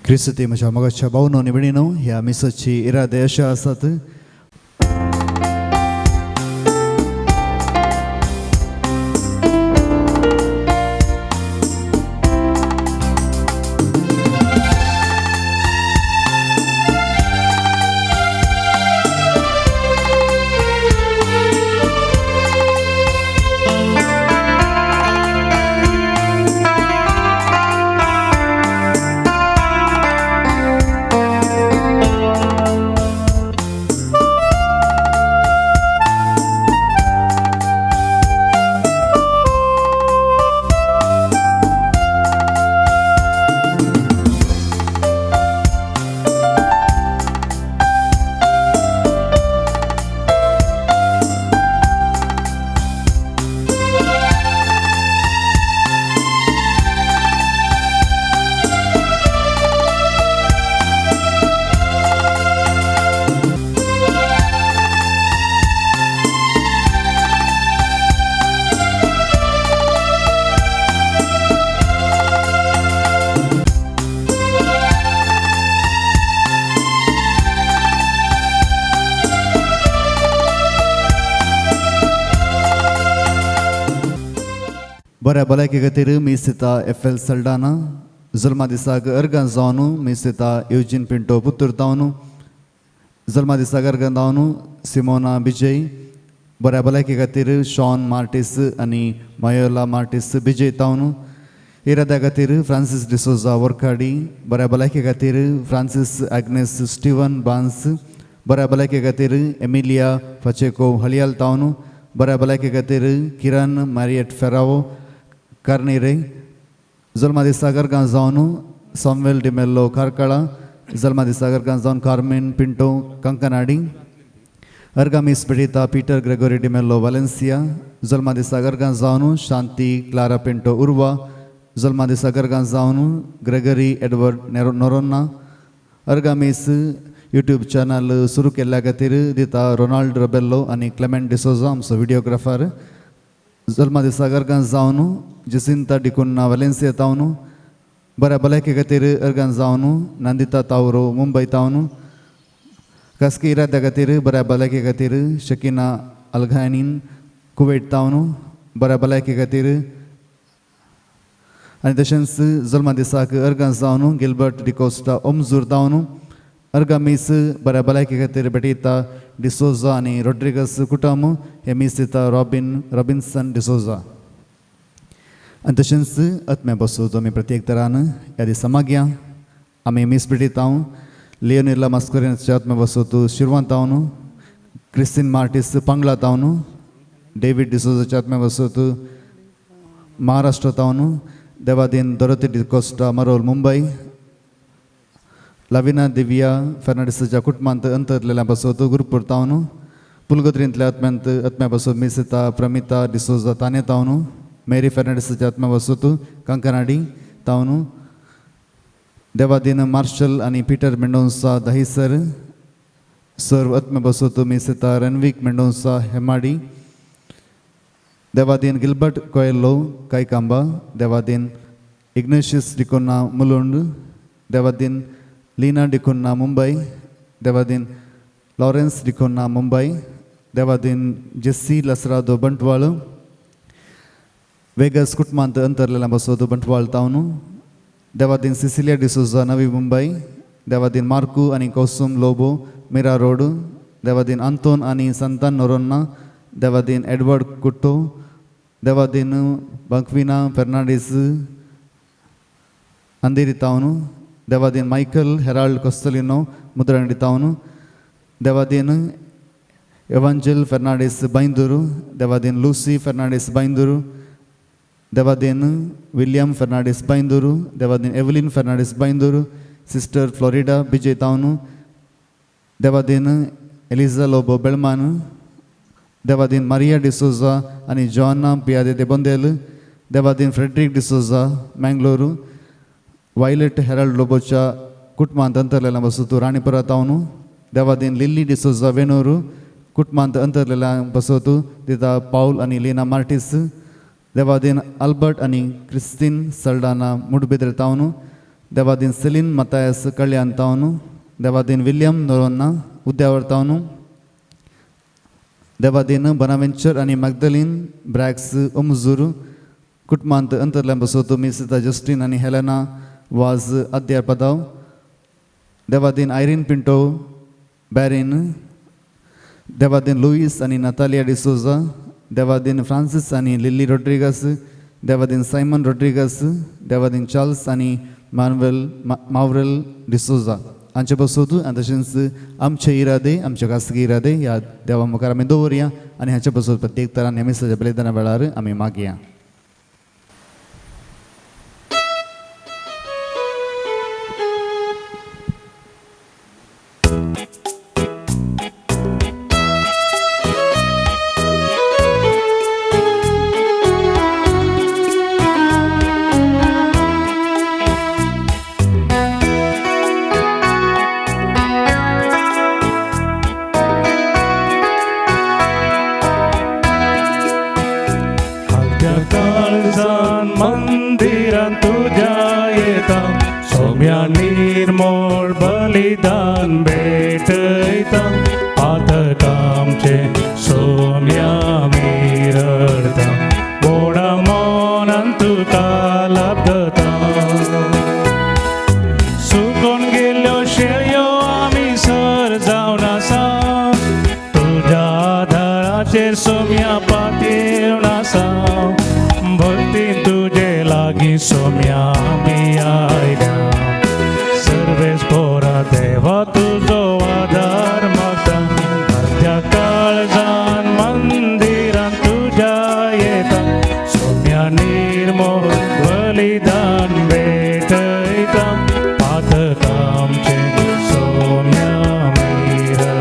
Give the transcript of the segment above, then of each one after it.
क्रिस्ती म्हज्या मोगाच्या भावनो आनी भयणीनो, ह्या मिसाची इरादे अशे आसात. बऱ्या भलायके खातीर मी स्थिता एफ.एल. सल्डाना. जल्मा दिसाक अर्गां जावन मी स्थिता युजीन पिंटो पुत्तूर तावन. जल्मा दिसाक अर्गां जावन सिमोना बिजय. बऱ्या भलायके खातीर शॉन मार्टिस आनी मायोला मार्टिस बिजय तावन. इराद्या खातीर फ्रांसीस डिसोजा वर्काडी. बऱ्या भलायके खातीर फ्रांसीस ॲग्नेस स्टीवन बान्स. बऱ्या भलायके खातीर एमिलिया फचेको हळियाल तावन. बऱ्या भलायके खातीर किरण मॅरिएट फेरावो कार्नेरे. जल्मा दिसाक अर्गां जावन सॅम्युएल डिमेल्लो कारकळा. जल्मा दिसाक अर्गां जावन कार्मेन पिंटो कंकनाडी. अर्गां मीस पिडिता पीटर ग्रेगोरी डिमेल्लो वालेन्सिया. जल्मा दिसाक अर्गां जावन शांती क्लारा पिंटो उर्वा. जल्मा दिसाक अर्गां जावन ग्रेगरी एडवर्ड नोरोन्ना. अर्गां मीस यूट्यूब चॅनल सुरू केल्ल्या खातीर दिता रोनाल्ड रबेल्लो आनी क्लेमेंट डिसोजा आमचो व्हिडिओग्राफर. जल्मा दिसाक अर्गां जावन जसिंता डिकुन्ना वालेन्सिया तावन. बऱ्या भलायके खातीर अर्गां जावन नंदिता तावरो मुंबय तावन. खासगी इराद्या खातीर बऱ्या भलायके खातीर शकिना अलघानीन कुवेट तावन. बऱ्या भलायके खातीर आनी तशेंच जल्मा दिसाक अर्गां जावन गिल्बर्ट डिकोस्टा ओमजूर तावन. अर्गां मीस बऱ्या भलायके खातीर बेटयता डिसोजा आनी रोड्रिगस कुटुंब. हे मीस दिता रॉबिन्सन डिसोजा. आनी तशेंच आत्म्या बसून आमी प्रत्येक तरान ह्या दिसा मागया. आमी मीस पिडिता लिओनेला मास्कोरेनच्या आत्म्या बसून शिरवां तावन. क्रिस्तीन मार्टिस पांगला तावन. डेविड डिसोजाच्या आत्म्या बसून महाराष्ट्र तावन. देवादीन दोरोती डिकोस्टा मरोल मुंबय. लाविना दिव्या फर्नांडिसच्या कुटुंबांत अंतरलेल्या बसवत गुरुपूर तावन. पुलगोत्रींतल्या आत्म्या बसवत मिसिता प्रमिता डिसोजा ताने तावन. मेरी फर्नांडिसच्या आत्म्या बसवत कंकनाडी तावन. देवादीन मार्शल आनी पीटर मेंडोन्सा दहिसर. सर्व आत्म्या बसवत मिसिता रनवीक मेंडोन्सा हेमाडी. देवादीन गिल्बर्ट कोयल्लो कायकांबा. देवादीन इग्नेशियस डिकोना मुलुंड. देवादीन लीना डिकोन्ना मुंबई. देवादीन लॉरेन्स डिकोन्ना मुंबई. देवादीन जेस्सी लसरादो बंटवाळ. वेगस कुटुंबांत अंतरलेल्या बसवतो बंटवाळ तावन. देवादीन सिसिलिया डिसोजा नवी मुंबई. देवादीन मार्कू आनी कौसुम लोबो मिरा रोड. देवादीन आंतोन आनी संतान नोरोन्ना. देवादीन एडवर्ड कुट्टो. देवादीन बंक्विना Fernandes Andheri तावन. Devadin Michael Harold Costelino Mudrandi तावन. देवादीन एवांजेल फर्नांडीस बैंदूरू. देवादीन लूसी फर्नांडीस बैंदूरू. देवादीन विलियम फर्नांडीस बैंदूरू. देवादीन Evelyn Fernandes Baindur. Sister Florida Bijai तावन. देवादीन एलिजा लोबो बेळमान. देवादीन मारिया डिसोजा आनी जोआना पियादे दे बोंदेल. देवादीन Frederick D'Souza Mangaluru. Violet Harold लोबोच्या कुटुंबांत अंतरलेल्या बसवतो राणीपुरा तावन. देवादीन लिल्ली डिसोजा वेणूरू कुटुंबांत अंतरलेल्या बसवतो दिता पाऊल आनी लीना मार्टिस. देवादीन अल्बर्ट आनी क्रिस्तीन Saldanha मुडबिद्र तावन. Devadin salient Mathias कल्याणतावनु Devadin William नोरोन्ना उद्यावर्तावनु Devadin बनावेंचर आणि मॅग्दलिन ब्रॅक्स उमजुरू कुटुंबांत अंतरल्या बसवतो मिसिता जस्टिन आणि हेलेना वाज अध्यापदाव देवादीन आयरीन पिंटो बॅरिन देवादीन लुईस आणि नतालिया डिसोजा देवादीन फ्रांसिस आणि lily Rodrigues Devadin Simon Rodrigues Devadin Charles आणि मावरेल डिसोजा हांचे बसोतू आनी तशेंच आमचे इरादे आमचे खासगी इरादे ह्या देवा मुखार आमी दवरया आनी हाचे बसोत प्रत्येक तरान ह्या मिसाच्या बलिदाना वेळार आमी मागया. मंदिरात तुझ्या येता सौम्या निर्मळ बलिदान भेटयता पातकामचे सौम्या मिरडता गोडा मोनान तुका लाभता सुकून गेल्यो शेळयो आमी सर जावन आसा तुझ्या आधाराचेर सौम्या पातयेवन आसा भक्तीन तुझे लागी सौम्या आमी आयल्या सर्वेस पोरा देवा तुजो आधार मागता अर्ध्या काळजान मंदिरान तुझ्या येता सौम्या निर्मळ बलिदान भेटयता पातकामचे सौम्या मिरता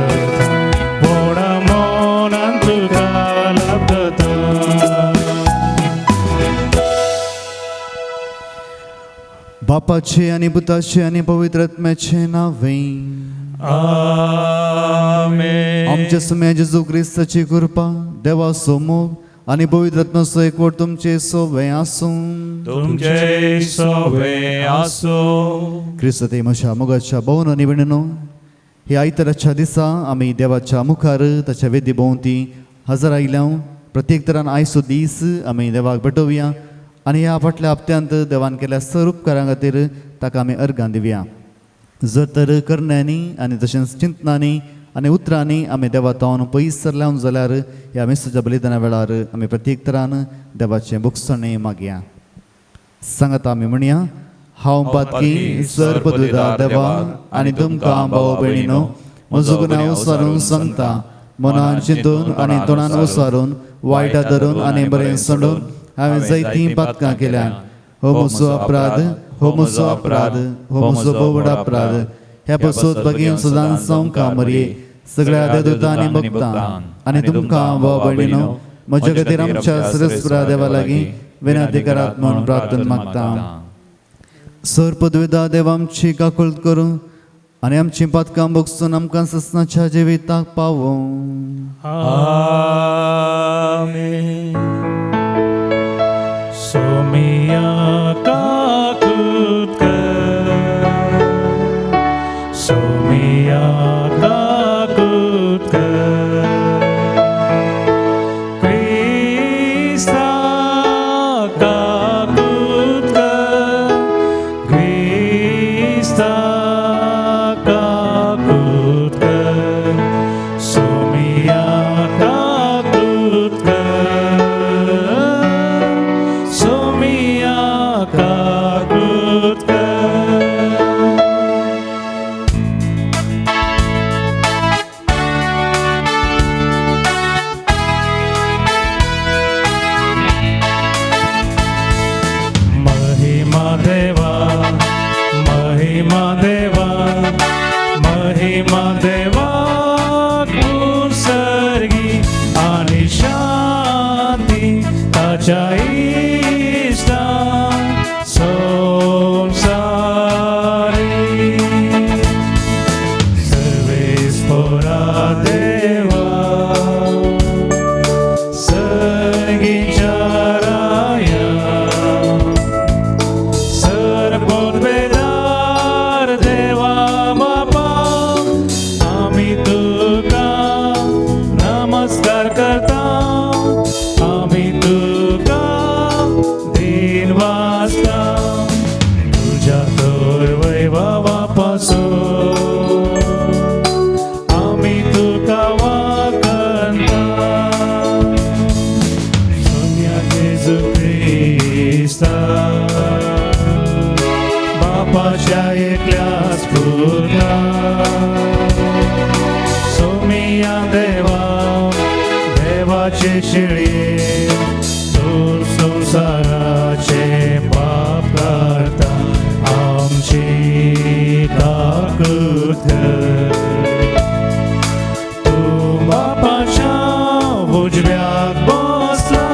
गोडा मोनान तुका लाभता. बापाचे आणि पुताचे आणि पवित्र आत्म्याचे नावे आमेन. आमच्या समय जेजू ख्रिस्ताची कृपा देवा समोर आणि पवित्र आत्म्याचो एकवट तुमचे सोबे आसूं तुमचे सोबे आसो. क्रिस्त म्हज्या मोगाच्या भोवन आनी भयणीनो हे आयताराच्या दिसा आमी देवाच्या मुखार ताच्या वेदी भोंवती हजर आयल्या प्रत्येक तरान आयचो दीस आमी देवाक भेटोवया आनी ह्या फाटल्या हप्त्यांत देवान केल्या सर उपकारां खातीर ताका आमी अर्गां दिवया. जर तर करण्यांनी आनी तशेंच चिंतनांनी आनी उतरांनी आमी देवा तावन पयस सरल्या जाल्यार ह्या मिसाच्या बलिदाना वेळार आमी प्रत्येक तरान देवाचें बुकसणें मागया. सांगात आमी म्हणया हांव पातकी सर पदवीदार देवा आनी तुमकां भाव भयणीनो म्हजो गुन्यांव उसारून सांगता मनान चिंतून आनी तोंडान उसारून वायटा धरून आनी बरें सोडून हांवें जायतीं पातकां केल्यात. हो म्हजो अपराध हो म्हजो अपराध हो म्हजो बोवड अपराध. ह्या पसून बेगीन सदांच संवका मरये सगळ्या देवदूतां आनी भक्तां आनी तुमकां भाव भयणीनो म्हजे खातीर आमच्या सरस्वरा देवा लागीं विनंती करात म्हूण प्रार्थना मागता. सर पदवीदार देवा आमची काकूळट करूं आनी आमची पातकां भोगसून आमकां ससनाच्या जिविताक पावों. आमेन. सोमिया काकूट कर सोमिया काकूट कर क्रिस्ता काकूट कर क्रिस्ता काकूट कर सोमिया काकूट कर सोमिया काकूट कर. महिमा देवा महिमा देवा महिमा देवा कुसर्गी आणि शांती ताच्या इष्टा संसारी सर्वेस पोरा देवा सर्गीच्या राया सर पदवेदार पासून आम्ही तुका वाकणता सोन्या जेजू ख्रिस्ता बापाच्या एकल्याच पुत्रा सोमिया देवाचे शिळे दूर संसाराचे पाप करता आमची ताकद तू बापाच्या उजव्याक बसला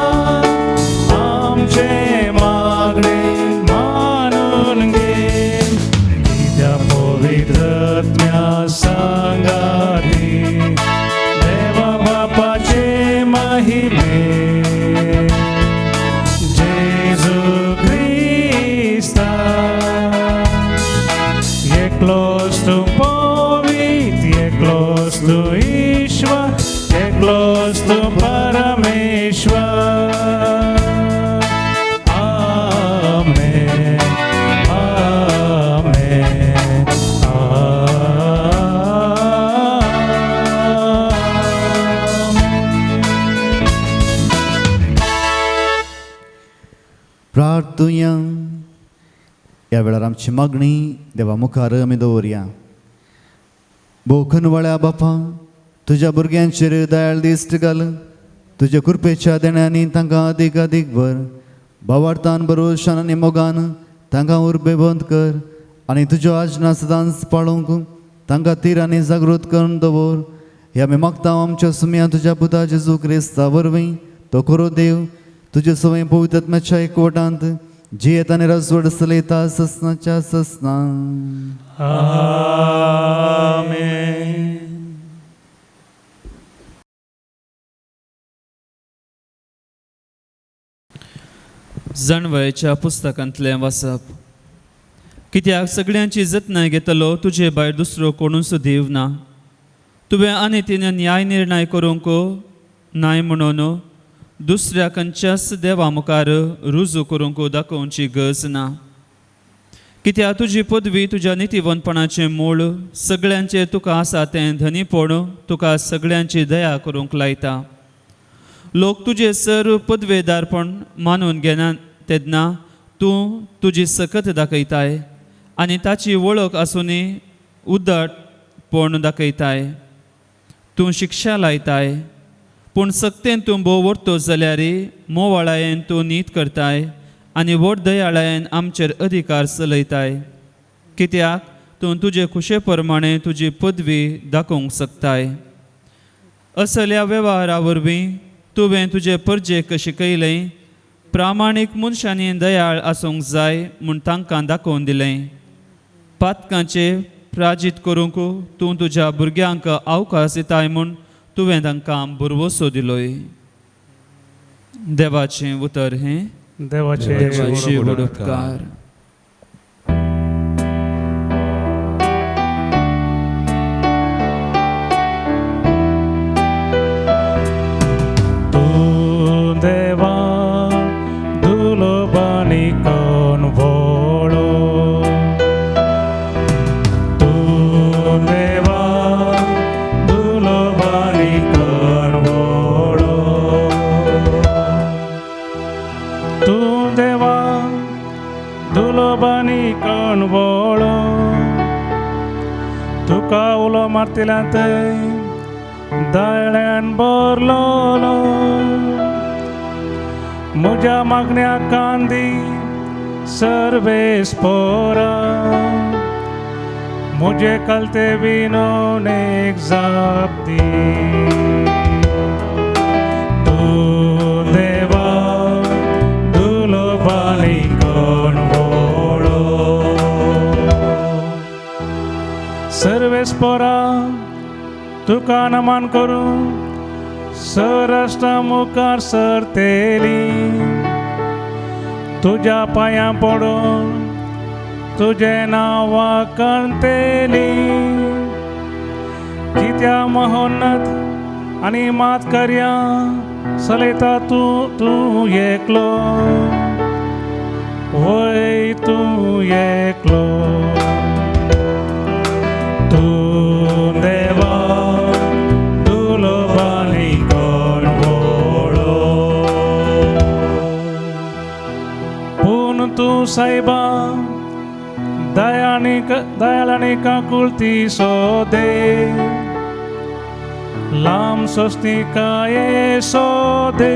आमचे मागणे मानून घे कित्या पवित्रत्म्या सांगाती देवा बापाचे महिमे जेजू ख्रिस्ता एकलोच तू पवित्र एकलोच तू ईश्वर एकलोच तू परमेश्वर आमेन आमेन प्रार्थुया ह्या वेळार आमची मागणी देवा मुखार आमी दवरया. बोखनवाळ्या बापा तुज्या भुरग्यांचेर दयाळ दिश्ट घाल तुज्या कृपेच्या देण्यानी तांकां अदीक अदीक भर भावार्थान भरोशान आनी मोगान तांकां उर्बेबंद कर आनी तुज्यो आजना सदांच पाळूंक तांकां तीर आनी जागृत करून दवर हे आमी मागता आमच्या सुमया तुज्या पुता जेजू क्रिस्ता वरवीं तो खरो देव तुजे सवय पवित्रत्म्याच्या एकवटांत जियेत आनी रसवड चलयता ससनाच्या ससना आमेन. जाणवयेच्या पुस्तकांतलें वाचप. कित्याक सगळ्यांची जतनाय घेतलो तुजे भायर दुसरो कोणूच देव ना. तुवें आनी तिणें न्याय निर्णय करूंक नाय म्हणून दुसऱ्या खंयच्याच देवा मुखार रुजू करूंक दाखोवची गरज ना. कित्याक तुजी पदवी तुज्या नितीवंतपणाचें मूळ सगळ्यांचेर तुका आसा तें धनीपण तुका सगळ्यांची दया करूंक लायता. लोक तुजे सर्व पदवेदारपण मानून घेना तेन्ना तूं तुजी सकत दाखयताय आनी ताची वळख आसुनी उद्धटपण दाखयताय. तूं शिक्षा लायताय पूण सक्तेन तूं भोव व्हरतो जाल्यार मोवाळायेन तूं नीत करताय आनी व्हड दयाळायेन आमचेर अधिकार चलयताय. कित्याक तूं तुजे खुशे प्रमाणे तुजी पदवी दाखोवंक शकताय. असल्या वेव्हारा वरवीं तुवें तुजे परजेक शिकयलें. प्रामाणीक मनशांनी दयाळ आसूंक जाय म्हूण तांकां दाखोवन दिलें. पातकांचे प्राजीत करूंक तूं तुज्या भुरग्यांक अवकाश दिताय म्हूण तुवें तांकां बुरवोसो दिलोय. देवाचें उतर हें देवाचे व्हड उपकार. देवा धुलो बानी कोण भोळो तू देवा धुलो बानी कोण भोळो तू देवा धुलो बानी कोण भोळो तुका उलो मारतिला थंय दळ्यान भरलोलो म्हज्या मागण्या कांदी सर्वेस पोरा म्हजे कलते विनोन एक जाप दी तू देवा धुलो बानी कोण भोळो सर्वेस पोरा तुका नमन करूं सरस्ता मुखार सरतेली तुज्या पांयां पडून तुजे नांवा करतेली कित्या महोन्नत आनी मात कर्या चलयता तूं एकलो वय तूं एकलो तूं देवा दुलोबानी कोण वळो पूण तूं सायबा दयाळानी काकुळती सो दे लांब सोस्तिकाये सो दे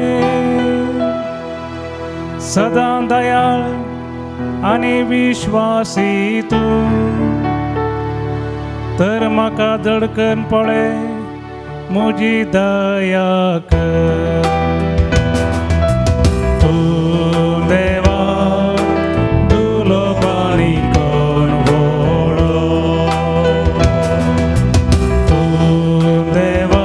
सदां दयाळ आनी विश्वासी तूं तर म्हाका धडकन पळे म्हजी दया कर तूं देवा दुलोबानी कोण वळो तूं देवा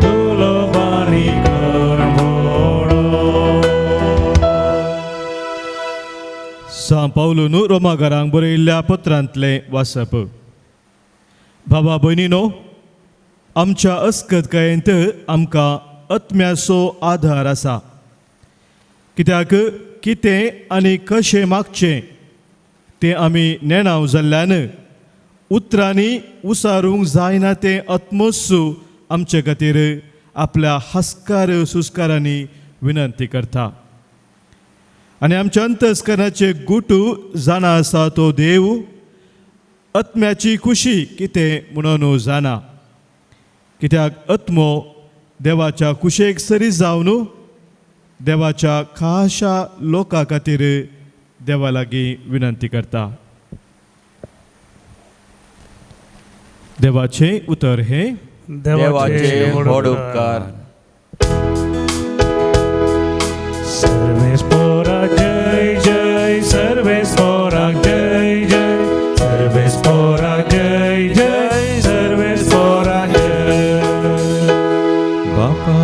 दुलोबानी कोण वळो सा पावलून रोमाकारांक बरयल्ल्या पत्रांतले वाचप. भावा भयणीनो, आमच्या अस्खतकायेंत आमकां आत्म्याचो आधार आसा. कित्याक कितें आनी कशें मागचें तें आमी नेणाव जाल्ल्यान उतरांनी उसारूंक जायना तें आत्मोत्सू आमचे खातीर आपल्या हस्कार सुस्कारांनी विनंती करता. आनी आमच्या अंतस्करणाचे गुटू जाणा आसा तो देव आत्म्याची खुशी कितें म्हणून जाणा. कित्याक आत्मो देवाच्या कुशेक सरी जावन देवाच्या खाशा लोकां खातीर देवा लागीं विनंती करता. देवाचें उतर हे देवाचे व्हड उपकार. सर्वेस्पोरा जय जय सर्वेस्पोरा जय जय सर्वेस्पोरा जय जय सर्वेस्पोरा जय. बापा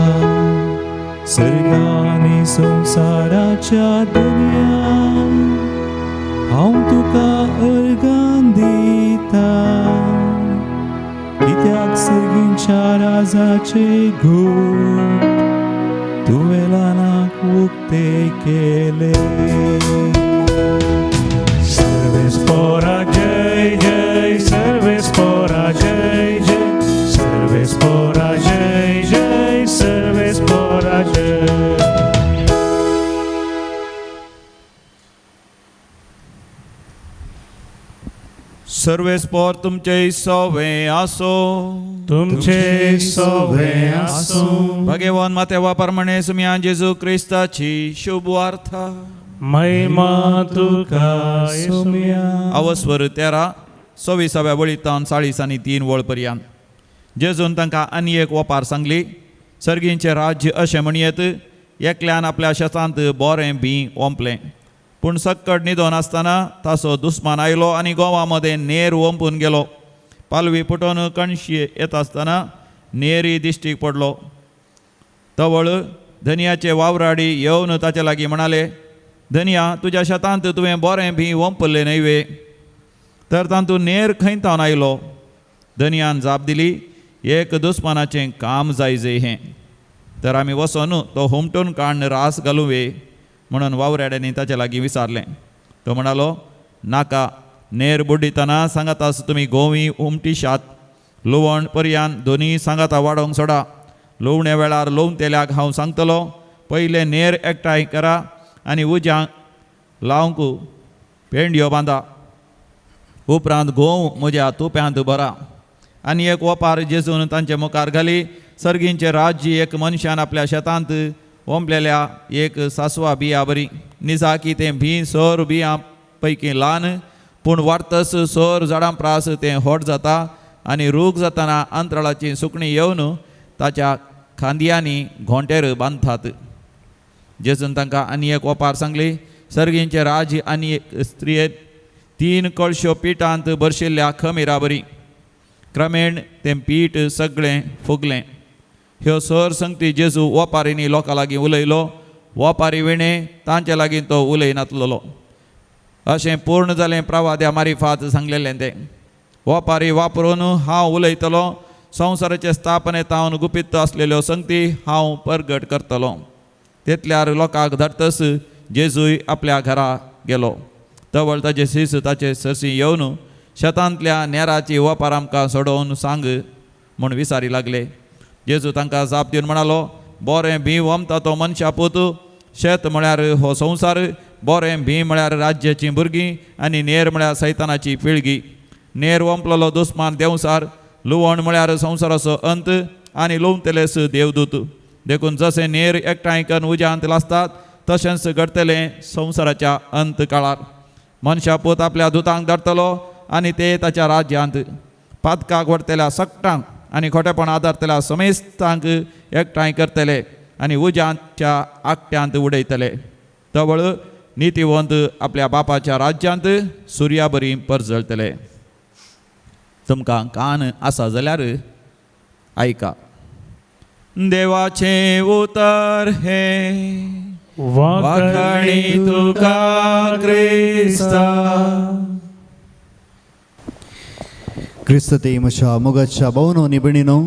सर्गानी संसाराच्या दुनियान हांव तुका अर्गान दिता. कित्याक सर्गींच्या राजाचे घोट तुवें ल्हानाक उक्ते केले. सर्वेस्पोरा जय जय सर्वेस्पोरा जय जय सर्वेस्पोरा जय जय सर्वेस्पोरा जय. सर्वेस्पोर तुमचे सवे आसो. तुमचे सवे आसो. भगवान मातेवा प्रमाणे सुम्या जेजू क्रिस्ताची शुभ वार्ता. महिमा तुका येसुया. अवस्वर 13 26व्या वळींतल्यान 40 आनी 3 वळ पर्यंत जेजून तांकां आनी एक ओपार सांगली. सर्गींचे राज्य अशें म्हणयत एकल्यान आपल्या शेतांत बोरें बी ओंपलें. पूण सक्कड न्हिदोन आसतना ताचो दुस्मान आयलो आनी गोवा मदें नेर ओंपून गेलो. पालवी पुटोवन कणशी येता आसतना नेरी दिश्टीक पडलो. तवळ धनियाचे वावराडी येवन ताचे लागीं म्हणाले, धनिया, तुज्या शेतांत तुवें बोरें बी ओंपल्लें न्हय तर तातूंत नेर खंयतावन आयलो. धनियान जाप दिली, एक दुस्मानाचें काम जायजे हें, तर आमी वचोन तो हुमटून काडून रास घालूं वे म्हणून वावराड्यांनी ताचे लागीं विचारलें. तो म्हणालो, नाका, नेर बुड्डितना सांगातास तुमी गोवी उमटिशात. लुवण पर्यान दोनी सांगाता वाडोवंक सोडा. लुवणे वेळार लुवन तेल्याक हांव सांगतलो, पयले नेर एकठांय करा आनी उज्यांक लावंक पेंड्यो बांदा. उपरांत गोव म्हज्या तुप्यांत भरा. आनी एक ओपार जेजून तांचे मुखार घाली. सर्गींचे राज्य एक मनशान आपल्या शेतांत ओंपलेल्या एक सासवा बिया बरी. निजा की तें भी 100 बियां पैकी ल्हान, पूण वाडतस 100 झाडां प्रास तें व्हड जाता आनी रूख जातना अंतराळाची सुकणी येवन ताच्या खांदयांनी घोंटेर बांदतात. जेजून तांकां आनी एक ओपार सांगली. सर्गींचे राज्य आनी एक स्त्रिये 3 कळश्यो पिठांत भरशिल्ल्या खमीरा बरी. क्रमेण तें पीठ सगळें फुगलें. ह्यो सर संगती जेजू ओपारींनी लोकां लागीं उलयलो. ओपारी विणे तांचे लागीं तो उलयनासलो. अशें पूर्ण जालें प्रवाद्या मारिफात सांगलेलें तें. ओपारी वापरून हांव उलयतलो. संवसाराचे स्थापनेतावन गुपीत आसलेल्यो संगती हांव परगट करतलो. तितल्यार लोकांक धाडटस जेजूय आपल्या घरा गेलो. तवळ ताचे सीस ताचे सरसी येवन शेतांतल्या नेराची वापर आमकां सोडोवन सांग म्हूण विचारी लागले. जेजू तांकां जाप दिवन म्हणालो, बरें भी वमता तो मनशा पोत. शेत म्हळ्यार हो संवसार, बरें भी म्हळ्यार राज्याचीं भुरगीं आनी नेर म्हळ्यार सैतानाची पिळगी. नेर वंपलोलो दुस्मान देंवसार, लुवण म्हळ्यार संवसाराचो अंत आनी लोवतलेस देवदूत. देखून जशें नेर एकठांय करून उज्यांत लासतात तशेंच घडतलें संवसाराच्या अंत काळार. मनशा पोत आपल्या दुतांक धाडटलो आनी ते ताच्या राज्यांत. पातकाक व्हरतल्या सक्टांक आनी खोटेपण आदारतल्या समेस्तांक एकठांय करतले आनी उज्यांच्या आकट्यांत उडयतले. तवळ नितीवंत आपल्या बापाच्या राज्यांत सुर्या बरी परजळतले. तुमकां कान आसा जाल्यार आयका. देवाचे उतर हे वाखाणी तुका क्रिस्ता. क्रिस्त ते म्हज्या मोगाच्या भावनो आनी भयणीनो,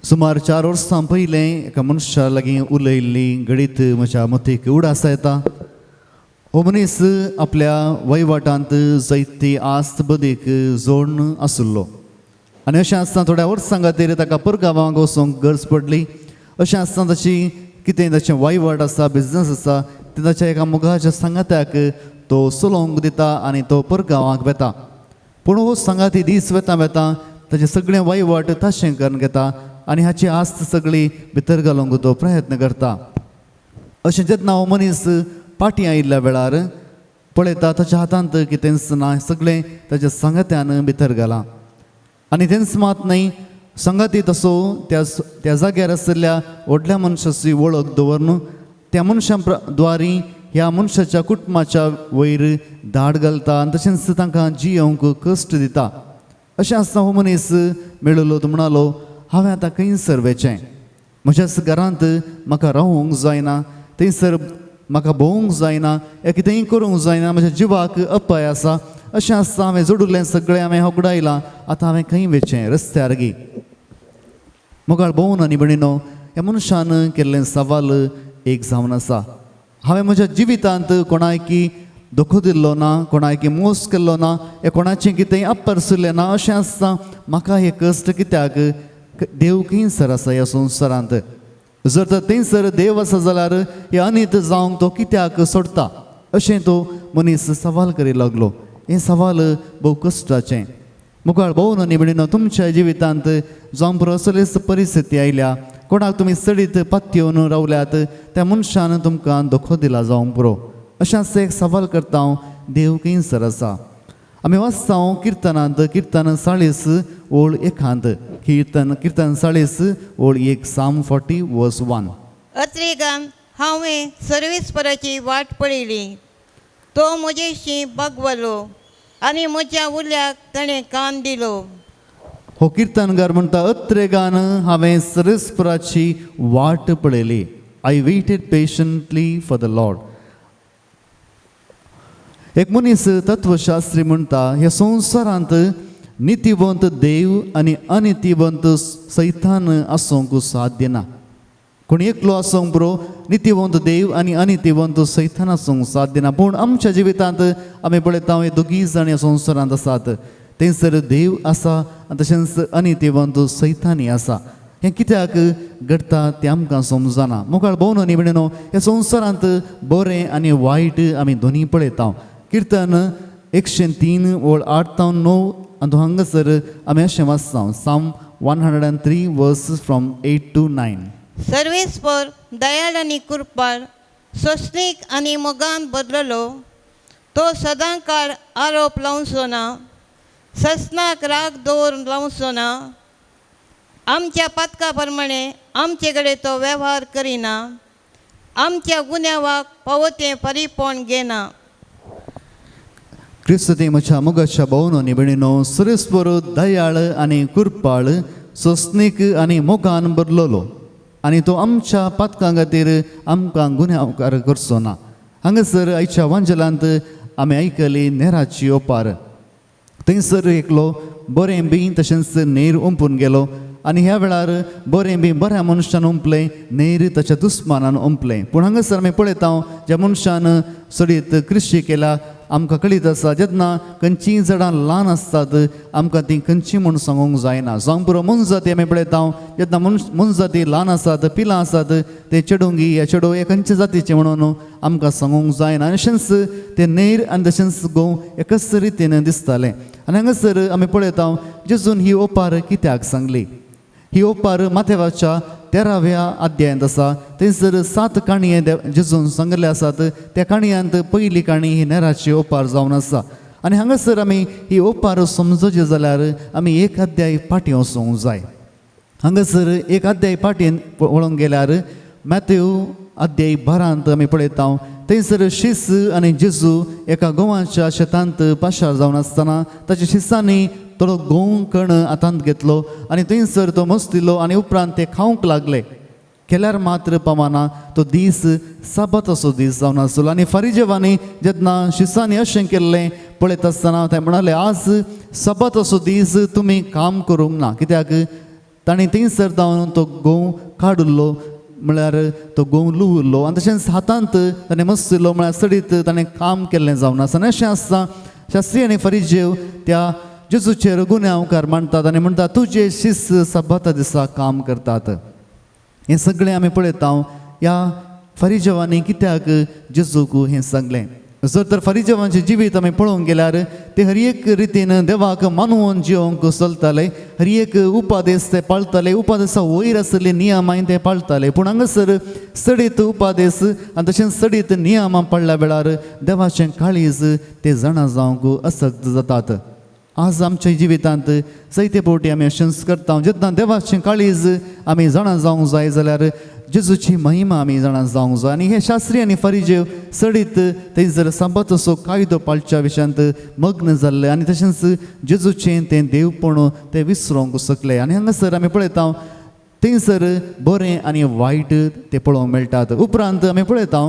सुमार 4 वर्सां पयलें एका मनशा लागीं उलयल्ली घडीत म्हज्या मतीक उडास येता. हो मनीस आपल्या वयवाटांत जायती आस्त बदीक जोडून आसुल्लो आनी अशें आसतना थोड्या वर्सां खातीर ताका परगांवांक वचूंक गरज पडली. अशें आसतना ताची कितें ताचें वयवाट आसा, बिजनस आसा, ते ताच्या एका मोगाच्या सांगात्याक तो चलोवंक दिता आनी तो परगांवांक वेता. पूण हो सांगाती दीस वेता वेता ताचें सगळें वयवाट ताशें करून घेता आनी हाची आस्त सगळी भितर घालूंक तो प्रयत्न करता. अशें जेन्ना हो मनीस पाटी आयिल्ल्या वेळार पळयता ताच्या हातांत कितेंच ना, सगळें ताच्या सांगात्यान भितर घाला. आनी तेंच मात न्हय, संगाती तसो त्या जाग्यार आशिल्ल्या व्हडल्या मनशाची वळख दवरून त्या मनशा द्वारी ह्या मनशाच्या कुटुंबाच्या वयर धाड घालता आनी तशेंच तांकां जियोंक कश्ट दिता. अशें आसता हो मनीस मेळिल्लो तो म्हणलो, हांवें आतां खंयसर वेचें, म्हज्याच घरांत म्हाका रावूंक जायना, थंयसर म्हाका भोवूंक जायना, कितेंय करूंक जायना, म्हज्या जिवाक अपाय आसा. अशें आसता हांवें जोडुल्लें सगळें हांवें होगडायलां, आतां हांवें खंय वेचें, रस्त्यार गी. मोगाळ भोवून आनी भयणीनो, ह्या मनशान केल्लें सवाल एक जावन आसा. हांवें म्हज्या जिवितांत कोणायकी दुखो दिल्लो ना, कोणायकी मोस केल्लो ना, हे कोणाचें कितेंय अपरसुल्लें ना. अशें आसता म्हाका हे कश्ट कित्याक? देव खंयसर आसा ह्या संवसारांत? जर तर थंयसर देव आसा जाल्यार हे अनित जावंक तो कित्याक सोडता? अशें तो मनीस सवाल करी लागलो. हें सवाल भोव कश्टाचें. मुखार भोवून आनी भयणीनो, तुमच्या जिवितांत जावं पुरो असलेच परिस्थिती आयल्या, कोणाक तुमी सडीत पातयेवन रावल्यात, त्या मनशान तुमकां दुखो दिला जावं पुरो. अशेंच एक सवाल करता हांव, देव खंयसर आसा? आमी वाचता हांव किर्तनांत, किर्तन 40 ओळ 1. किर्तन 40 ओळ 1, Psalm 40 verse 1. अत्रेगान हांवें सर्वेस्पराची वाट पळयली. तो म्हजेशी बगवलो आनी म्हज्या उल्याक ताणें कान दिलो. हो किर्तनकार म्हणटा, अत्रेगान हांवें सर्वेस्पराची वाट पळयली. I waited patiently for the Lord. एक मनीस तत्वशास्त्री म्हणटा, ह्या संवसारांत नितीवंत देव आनी अनितीवंत सैतान आसूंक साध्य ना. कोण एकलो आसूंक पुरो, नितीवंत देव आनी अनितीवंत सैतान आसूंक साध्य ना. पूण आमच्या जिवितांत आमी पळयता हे दोगी जाण ह्या संवसारांत आसात. थंयसर देव आसा आनी तशेंच अनितीवंत सैतानय आसा. हें कित्याक घडटा तें आमकां समजना. मुखार भोवून आनी भयणीनो, ह्या संवसारांत बरें आनी वायट आमी दोनी पळयता. किर्तन 103 ओळ 8-9 आनी हांगासर आमी अशें वाचता. Psalm 103 verses from 8 to 9. सर्वेस्पर Dayal आनी कृपाळ, सोंसणीक आनी मोगान बदललो. तो सदां काळ आरोप लावचो ना, ससनाक राग दवरून लावचो ना. आमच्या पातका प्रमाणे आमचे कडेन तो वेव्हार करिना. आमच्या गुन्यांवाक पावतें परिपण घेना. क्रिस्त ते म्हज्या मोगाच्या भावनो आनी भयणीनो, सर्वेस्पर दयाळ आनी कृपाळ, सोंसणीक आनी मोगान बदललो आनी तो आमच्या पातकां खातीर आमकां गुन्यांवकार करचो ना. हांगासर आयच्या वांजलांत आमी आयकली नेराची ओपार. थंयसर एकलो बरें बी तशेंच नेर ओंपून गेलो आनी ह्या वेळार बरें बी बऱ्या मनशान ओंपलें, नेर ताच्या दुस्मानान ओंपलें. पूण हांगासर आमी पळयता, ज्या मनशान सडीत कृशी केला आमकां कळीत आसा जेन्ना खंयचीं झाडां ल्हान आसतात आमकां तीं खंयचीं म्हूण सांगूंक जायना. जावं पुरो मुंज जाती आमी पळयता जेन्ना मुंज जाती ल्हान आसात पिलां आसात ते चेडूंगी हे चेडू हे खंयचे जातीचे म्हणून आमकां सांगूंक जायना. तशेंच ते नेर आनी तशेंच गोव एकच रितीन दिसताले. आनी हांगासर आमी पळयता जेजून ही ओपार कित्याक सांगली. ही ओपार माथेवाच्या 13व्या अध्यायांत आसा. थंयसर 7 काणये जेजून सांगले आसात. त्या काणयांत पयली काणी ही नेराची ओपार जावन आसा. आनी हांगासर आमी ही ओपार समजोची जाल्यार आमी एक अध्याय फाटीं वचूंक जाय. हांगासर एक अध्याय फाटीं वळोंक गेल्यार मॅथ्यू अध्याय 12 आमी पळयता. थंयसर शिस आनी जेजू एका गोवाच्या शेतांत पाशार जावन आसतना ताच्या शिसांनी थोडो गोव कण हातांत घेतलो आनी थंयसर तो मस्तिलो आनी उपरांत ते खावंक लागले. केल्यार मात्र पावना तो दीस साबाताचो दीस जावन आसलो. आनी फारिजेवांनी जेन्ना शिसांनी अशें केल्लें पळयत आसतना ते म्हणाले आज साबाताचो दीस तुमी काम करूंक ना. कित्याक तांणी थंयसर जावन तो गोव काडलो म्हळ्यार तो गोव लुवल्लो आनी तशेंच हातांत ताणें मस्तिलो म्हळ्यार सडीत ताणें काम केल्लें जावन आसा. आनी अशें आसता शास्त्री आनी फरिजेव त्या जेजूचेर गुन्यांवकार मांडटात आनी म्हणटात तुजे शिस साबाता दिसा काम करतात. हें सगळें आमी पळयता ह्या फरिजेवांनी कित्याक जेजूक हें सांगलें. जर तर फरिजेवांचें जिवीत आमी पळोवंक गेल्यार ते हर एक रितीन देवाक मानून जिवंक चलताले. हर एक उपादेश ते पाळटाले. उपादेशा वयर आसले नियमांय ते पाळटाले. पूण हांगासर सडीत उपादेश आनी तशेंच सडीत नियमां पाळ्ळ्या वेळार देवाचें काळीज ते जाणा जावंक असक्त जातात. आज आमच्या जिवितांत जायते फावटी आमी अशेंच करता. जेन्ना देवाचें काळीज आमी जाणा जावंक जाय जाल्यार जेजूची महिमा आमी जाणा जावंक जाय. आनी हे शास्त्री आनी फरिजेव सडीत थंयसर साबाताचो कायदो पाळच्या विशयांत मग्न जाल्ले आनी तशेंच जेजूचें तें देवपण ते विसरूंक शकले. आनी हांगासर आमी पळयता थंयसर बरें आनी वायट ते पळोवंक मेळटात. उपरांत आमी पळयता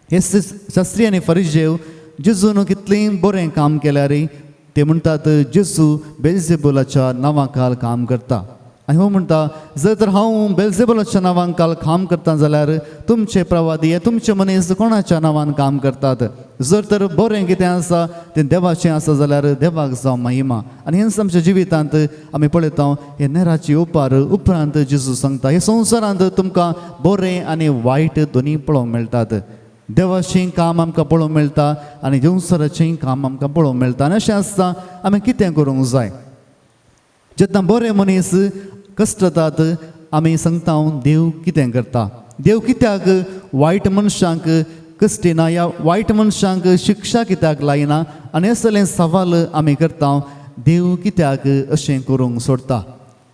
हे शास्त्री आनी फरिजेव जेजून कितलें बरें काम केल्यार ते म्हणटात जेजू बेल्जेबुलाच्या नांवाखाल काम करता. आनी हो म्हणटा जर तर हांव बेल्जेबुलाच्या नांवान काम करता जाल्यार तुमचे प्रवादी हे तुमचे मनीस कोणाच्या नांवान काम करतात. जर तर बरें कितें आसा तें देवाचें आसा जाल्यार देवाक जावं महिमा. आनी हेंच आमच्या जिवितांत आमी पळयता हे नेराची ओपार उपरांत जेजू सांगता हे संवसारांत तुमकां बरें आनी वायट दोनी पळोवंक मेळटात. देवाचें काम आमकां पळोवंक मेळटा आनी संवसाराचें काम आमकां पळोवंक मेळटा. आनी अशें आसता आमी कितें करूंक जाय. जेन्ना बरे मनीस कश्टातात आमी सांगता देव कितें करता. देव कित्याक वायट मनशांक कश्टिना या वायट मनशांक शिक्षा कित्याक लायना. आनी असलें सवाल आमी करता देव कित्याक अशें करूंक सोडता.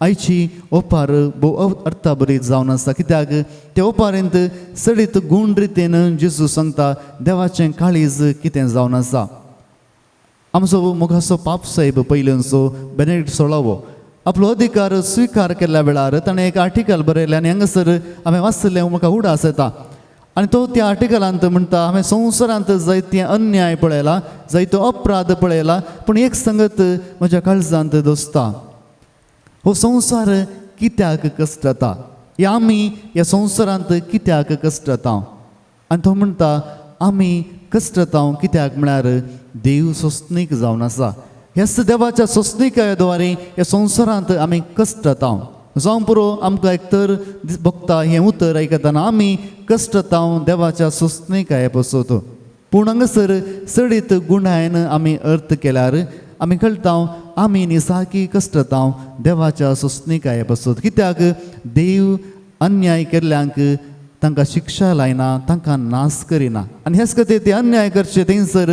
आयची ओपार भोव अर्थाभरीत जावन आसा. कित्याक त्या ओपारेंत सडीत गूण रितीन जेजू सांगता देवाचें काळीज कितें जावन आसा. आमचो मोगाचो पाप साहेब पयलींचो बेनेडिक्ट 16 आपलो अधिकार स्विकार केल्ल्या वेळार ताणें एक आर्टिकल बरयलें आनी हांगासर हांवें वाचलें म्हाका उडास येता. आनी तो त्या आर्टिकलांत म्हणटा हांवें संवसारांत जायते अन्याय पळयला जायतो अपराध पळयला पूण एक संगत म्हज्या काळजांत दसता हो संवसार कित्याक कश्टाता. या आमी ह्या संवसारांत कित्याक कश्टाता. आनी तो म्हणटा आमी कश्टाता कित्याक म्हळ्यार देव सोंसणीक जावन आसा. ह्याच देवाच्या सोंसणिकाये ह्या संवसारांत आमी कश्टाता. जावं पुरो आमकां एक तर भोगता हें उतर आयकतना आमी कश्टाता देवाच्या सोंसणिकाये पसत. पूण हांगासर सडीत गुणायन आमी अर्थ केल्यार आमी कळटा आमी निसाकी कश्टाता देवाच्या सोंसणिकाये पसत. कित्याक देव अन्याय केल्ल्यांक तांकां शिक्षा लायना तांकां नाश करिना. आनी हेच खातीर ते अन्याय करचे थंयसर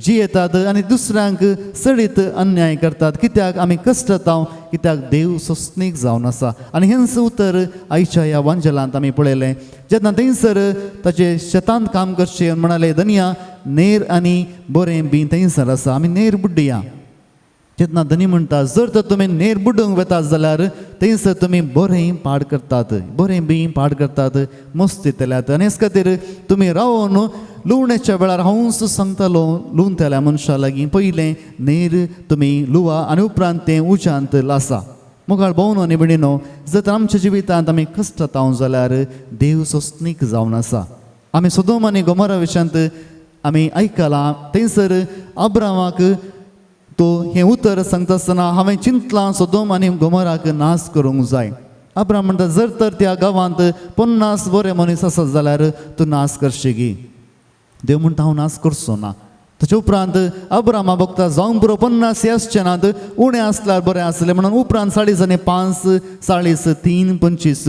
जियेतात आनी दुसऱ्यांक सडीत अन्याय करतात. कित्याक आमी कश्टाता कित्याक देव सोंसणीक जावन आसा. आनी हेंच उतर आयच्या ह्या वांजलांत आमी पळयलें जेन्ना थंयसर ताचे शेतांत काम करचें म्हणाले धनिया नेर आनी बरें बी थंयसर आसा. आमी नेर बुड्डया. जेन्ना धनी म्हणटा जर तर तुमी नेर बुडोवंक वेतात जाल्यार थंयसर तुमी बरें पाड करतात बरें बी पाड करतात मस्ती तेल्यात. आनी हेच खातीर तुमी रावन लुवण्याच्या वेळार हांवूच सांगतालो लुवंतल्या मनशा लागीं पयलें नेर तुमी लुवा आनी उपरांत तें उज्यांत लासा. मुखार भोंवनो आनी भयणीनो जर तर आमच्या जिवितांत आमी कश्टाता जाल्यार देव सोंसणीक जावन आसा. आमी सोदोम आनी गोमोरा विशयांत आमी आयकलां थंयसर अब्रामाक तो हें उतर सांगता आसतना हांवें चिंतलां सोदोम आनी गोमोराक नाश करूंक जाय. अब्राम म्हणटा जर तर त्या गांवांत 50 बरे मनीस आसत जाल्यार तूं नाश करशी. देव म्हणटा हांव नाश करचो ना. ताचे उपरांत अब्रामा बघता जावंक पुरो 50 आसचे नात, उणें आसल्यार बरें आसलें म्हणून उपरांत 5 40 3 25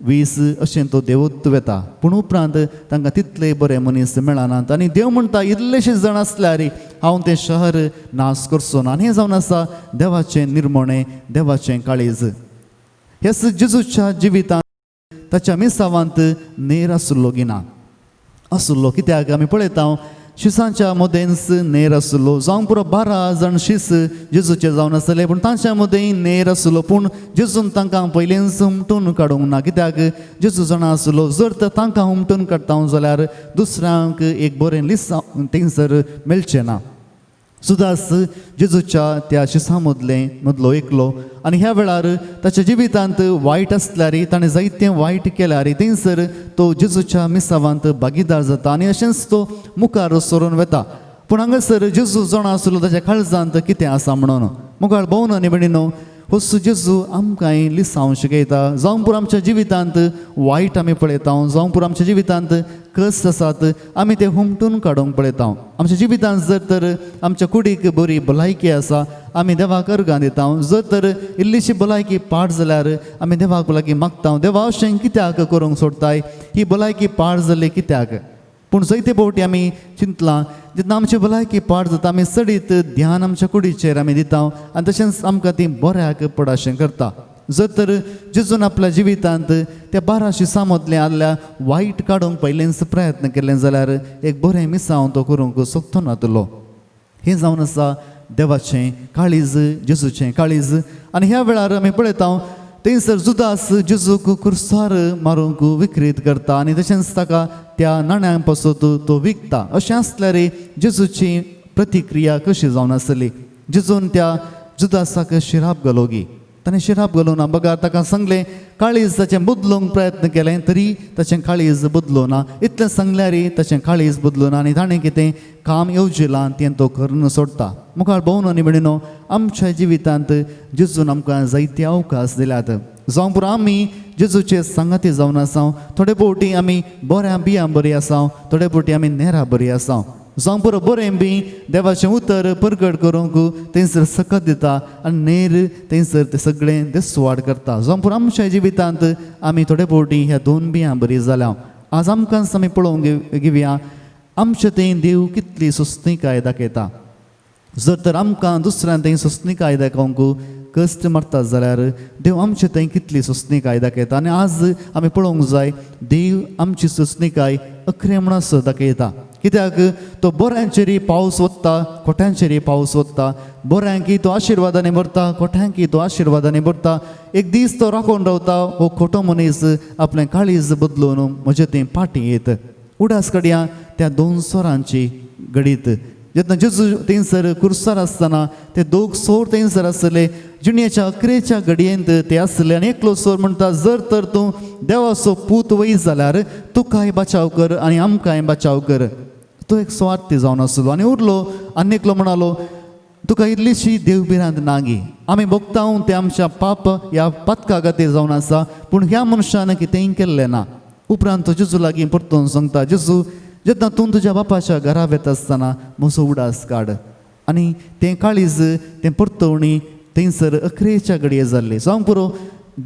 20 अशें तो देवत्व येता. पूण उपरांत तांकां तितले बरे मनीस मेळनात आनी देव म्हणटा इल्लेशे जण आसल्यार हांव तें शहर नाश करचो ना. आनी हें जावन आसा देवाचें निर्मणें, देवाचें काळीज. ह्याच जेजूच्या जिवितांत ताच्या मिसावांत नेर आसुल्लो गिना आसुल्लो. कित्याक आमी पळयता शिसांच्या मदेंच नेर आसुल्लो. जावंक पुरो 12 जाण शीस जेजूचे जावन आसले, पूण तांच्या मदें नेर आसुल्लो. पूण जेजून तांकां पयलींच हुमटून काडूंक ना. कित्याक जेजू जाणा आसुल्लो जर तर तांकां हुमटून काडटा जाल्यार दुसऱ्यांक एक बरें लिसांव थंयसर मेळचें ना. सुदास जेजूच्या त्या शिसां मदलो एकलो आनी ह्या वेळार ताच्या जिवितांत वायट आसल्यार ताणें जायतें वायट केल्यार थंयसर तो जेजूच्या मिसावांत भागीदार जाता आनी अशेंच तो मुखार सरून वता. पूण हांगासर जेजू जाणा आसलो ताच्या काळजांत कितें आसा म्हणून. मुखार भोंवन आनी भयणीनो, हो जेजू आमकांय लिसांव शिकयता. जावंक पुरो आमच्या जिवितांत वायट आमी पळयता, जावंक पुरो आमच्या जिवितांत कस आसात आमी ते हुमटून काडूंक पळयता. आमच्या जिवितांत जर तर आमच्या कुडीक बरी भलायकी आसा आमी देवाक अर्गां दिता. जर तर इल्लीशी भलायकी पाड जाल्यार आमी देवाक लागीं मागता, देवा अशें कित्याक करूंक सोडताय, ही भलायकी पाड जाली कित्याक. पूण जायते फावटी आमी चिंतलां जेन्ना आमची भलायकी पाड जाता आमी सडीत ध्यान आमच्या कुडीचेर आमी दिता आनी तशेंच आमकां ती बऱ्याक पडाशें करता. जर तर जेजून आपल्या जिवितांत त्या 12 शिसां मदलें आदल्या वायट काडूंक पयलींच प्रयत्न केले जाल्यार एक बरें मिसांव तो करूंक सोदतो नातलो. हें जावन आसा देवाचें काळीज, जेजूचें काळीज. आनी ह्या वेळार आमी पळयता थंयसर जुदास जेजूक कुर्सार मारूंक विक्रीत करता आनी तशेंच ताका त्या नाण्या पासत तो विकता. अशें आसल्यार जेजूची प्रतिक्रिया कशी जावन आसली. जेजून त्या जुदासाक शिराप घालोगी. ताणें शिराप घालून बघा ताका सांगलें काळीज ताचें बदलूंक प्रयत्न केलें तरी ताचें काळीज बदलो ना. इतलें सांगल्यार ताचें काळीज बदलो ना आनी ताणें कितें काम येवजिलां तें तो करून सोडटा. मुखार भोंवन आनी भयणीनो, आमच्या जिवितांत जेजून आमकां जायते अवकाश दिल्यात. जावं पुरो आमी जेजूचे सांगाती जावन आसा. थोडे फावटी आमी बऱ्या बियां बरी आसा, थोडे फावटी आमी नेरां बरी आसा. जावं पुरो बरें बी देवाचें उतर परगट करूंक थंयसर सकत दिता आनी नेर थंयसर तें सगळें देसवाड करता. जावं पुरो आमच्या जिवितांत आमी थोडे फावटी ह्या 2 बियां बरी जाल्या. आज आमकांच आमी पळोवंक घेवया आमचें तें देव कितली सुस्तीकाय दाखयता. जर तर आमकां दुसऱ्यान थंय सुस्तीकाय दाखोवंक कश्ट मारता जाल्यार देव आमचें थंय कितली सुस्तीकाय दाखयता. आनी आज आमी पळोवंक जाय देव आमची सुस्तीकाय अख्रेमणास दाखयता. कित्याक तो बऱ्यांचेरी पावस ओत्ता, खोट्यांचेरी पावस ओत्ता. बऱ्यांकी तो आशिर्वादांनी भरता, खोट्यांकी तो आशिर्वादांनी भरता. एक दीस तो राखून रावता, हो खोटो मनीस आपलें काळीज बदलून म्हजे तें फाटीं येत. उडास काडया त्या 2 सोरांची घडीत. जेन्ना जेजू थंयसर कुर्सार आसतना ते 2 सोर थंयसर आसले. जिणेच्या अकरेच्या घडयेंत ते आसले आनी एकलो सोर म्हणटा जर तर तूं देवाचो पूत वयत जाल्यार तुकाय बचाव कर आनी आमकांय बचाव कर. तो एक स्वार्थी जावन आसलो. आनी उरलो आनी एकलो म्हणालो तुका इल्लीशी देवबिरांत नागी. आमी भोगता ते आमच्या पाप ह्या पातका खातीर जावन आसा, पूण ह्या मनशान कितेंय केल्लें ना. उपरांत तो जेजू लागीं परतून सांगता जेजू जेन्ना तूं तुज्या बापाच्या घरा वेता आसतना म्हजो उडास काड. आनी तें काळीज तें परतवणी थंयसर अकरेच्या घडये जाल्ली. जावंक पुरो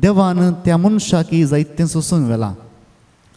देवान त्या मनशाकी जायतें सोसून व्हेलां.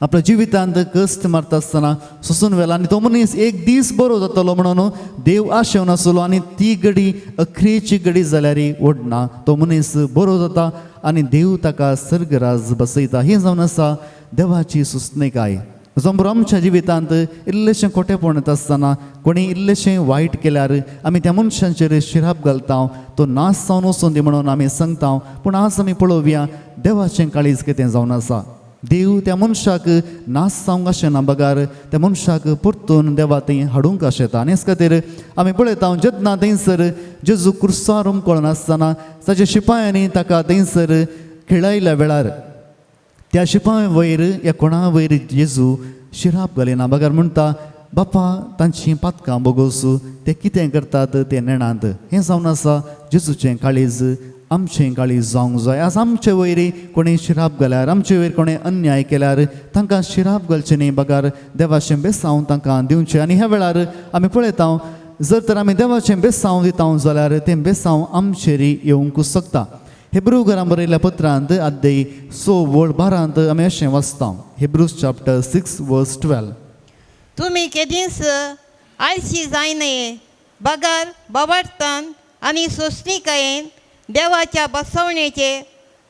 आपल्या जिवितांत कश्ट मारता आसतना सोसून व्हेला आनी तो मनीस एक दीस बरो जातलो म्हणून देव आशेवन आसलो आनी ती घडी अखरेची घडी जाल्यार ओडना. तो मनीस बरो जाता आनी देव ताका सर्गराज बसयता. हें जावन आसा देवाची सुस्तेकाय. जमरो आमच्या जिवितांत इल्लेशें खोटेपण येता आसतना कोणी इल्लेशें वायट केल्यार आमी त्या मनशांचेर शिराप घालता, तो नाश जावन वचून दी म्हणून आमी सांगता. पूण आज आमी पळोवया देवाचें काळीज कितें जावन आसा. देव त्या मनशाक नाश जावंक आशेना बगार त्या मनशाक परतून देवा थंय हाडूंक आशेता. आनी हेच खातीर आमी पळयता जेन्ना थंयसर जेजू क्रुसार हुमकळून आसतना ताच्या शिपायांनी ताका थंयसर खिळायल्या वेळार त्या शिपाय वयर या कोणा वयर जेजू शिराप घालिना. बगार म्हणटा बापा तांची पातकां बोगोस ते कितें करतात ते नेणात हें जावन आसा जेजूचें काळीज आमचें काळीज जावंक जाय. आज आमचे वयरी कोणें शिराप घाल्यार आमचे वयर कोणें अन्याय केल्यार तांकां शिराप घालचें न्ही बगार देवाचें बेसांव तांकां दिवचें. आनी ह्या वेळार आमी पळयता जर तर आमी देवाचें बेसांव दिता जाल्यार तें बेसांव आमचेर येवंक शकता. हेब्रू घरां बरयल्ल्या पत्रांत अध्याय 6:12 आमी अशें वाचता. हेब्रूज चॅप्टर 6:12. तुमी केदींच आळशी जायनये बगार बाबार्थान आनी सोंसणीकायेन देवाच्या बसवणेचे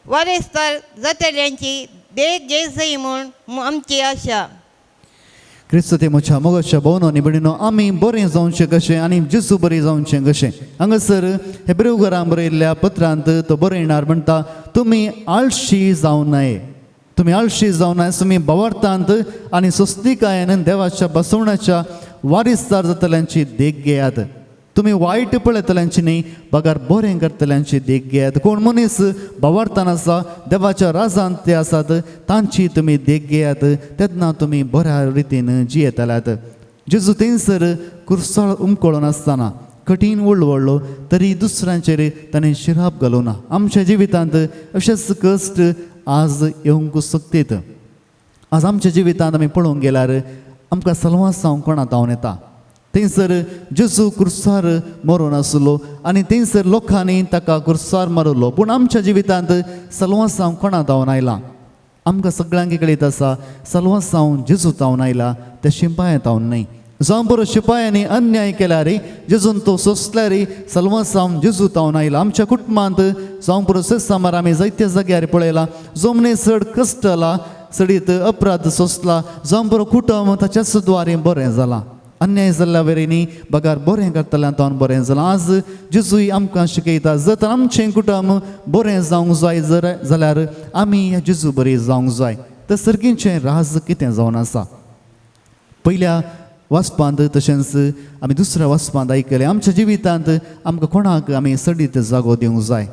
वारेस्तार जातल्यांची देख जेजय म्हूण आमची आशा. क्रिस्त ते म्हज्या मोगाच्या भोवनो आनी भयणीनो आमी बरें जावचें कशें आनी जेजू बरें जावचें कशें. हांगासर हेब्रू घरां बरयल्ल्या पत्रांत तो बरयणार म्हणटा तुमी आळशी जावं नये. तुमी आळशी जावं नये. तुमी भावार्थांत आनी सोंसणीकायेन देवाच्या बसवण्याच्या वारिसदार जातल्यांची देख घेयात. तुमी वायट पळयतल्यांची न्ही बगार बरें करतल्यांची देख घेयात. कोण मनीस भावार्थान आसा देवाच्या राजांत ते आसात तांची तुमी देख घेयात तेन्ना तुमी बऱ्या रितीन जियेतल्यात. जेजू थंयसर कुर्साळ उमकळून आसतना कठीण वळवळलो तरी दुसऱ्यांचेर ताणें शिराप घालूं ना. आमच्या जिवितांत अशेच कश्ट आज येवंक शकतात. आज आमच्या जिवितांत आमी पळोवंक गेल्यार आमकां सलवास जावंक कोणा तावन येता. थंयसर जेजू कुर्सार मरून आसलो आनी थंयसर लोकांनी ताका कुर्सार मारलो. पूण आमच्या जिवितांत सलवास जावंक कोणा तावन आयला. आमकां सगळ्यांक कळीत आसा सलवास जावं जेजू तावन आयला ते शिपायां तावन न्ही. जावं बरो शिपायांनी अन्याय केल्यार जेजून तो सोंसल्यार सलवास जावन जेजू तावन आयला. आमच्या कुटुंबांत जावं बरो सेसामार आमी जायत्या जाग्यार पळयला जो मनीस चड कश्ट जाला सडीत अपराध सोंसला जावं बरो कुटुंब ताच्या सुद्वारे बरें जाला. अन्याय जाल्ल्या वेरेनी बगार बरें करतल्यां तावन बरें जालां. आज जेजूय आमकां शिकयता जर तर आमचें कुटुंब बरें जावंक जाय जाल्यार आमी ह्या जेजू बरी जावंक जाय. तर सर्गींचें राज कितें जावन आसा. पयल्या वाचपांत तशेंच आमी दुसऱ्या वाचपांत आयकलें आमच्या जिवितांत आमकां कोणाक आमी सडीत जागो दिवंक जाय.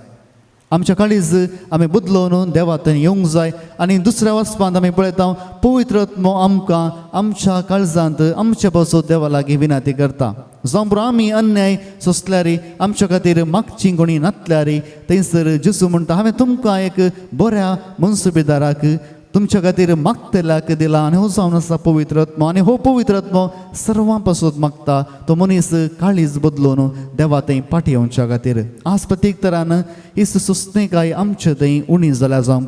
आमच्या काळीज आमी बदलून देवांत येवंक जाय. आनी दुसऱ्या वाचपांत आमी पळयता पवित्र आत्मो आमकां आमच्या काळजांत आमचे पासून देवा लागीं विनंती करता. जावं बरो आमी अन्याय सोंसल्यार आमच्या खातीर मागची कोणी नातल्यार थंयसर जेजू म्हणटा हांवें तुमकां एक बऱ्या मनसुबेदाराक तुमच्या खातीर मागतल्याक दिला आनी हो जावन आसा पवित्र आत्मो. आनी हो पवित्र आत्मो सर्वां पासून मागता तो मनीस काळीज बदलून देवा थंय पाटी येवच्या खातीर. आज प्रत्येक तरान ही सोंसणीकाय आमचे थंय उणी जाल्या जावं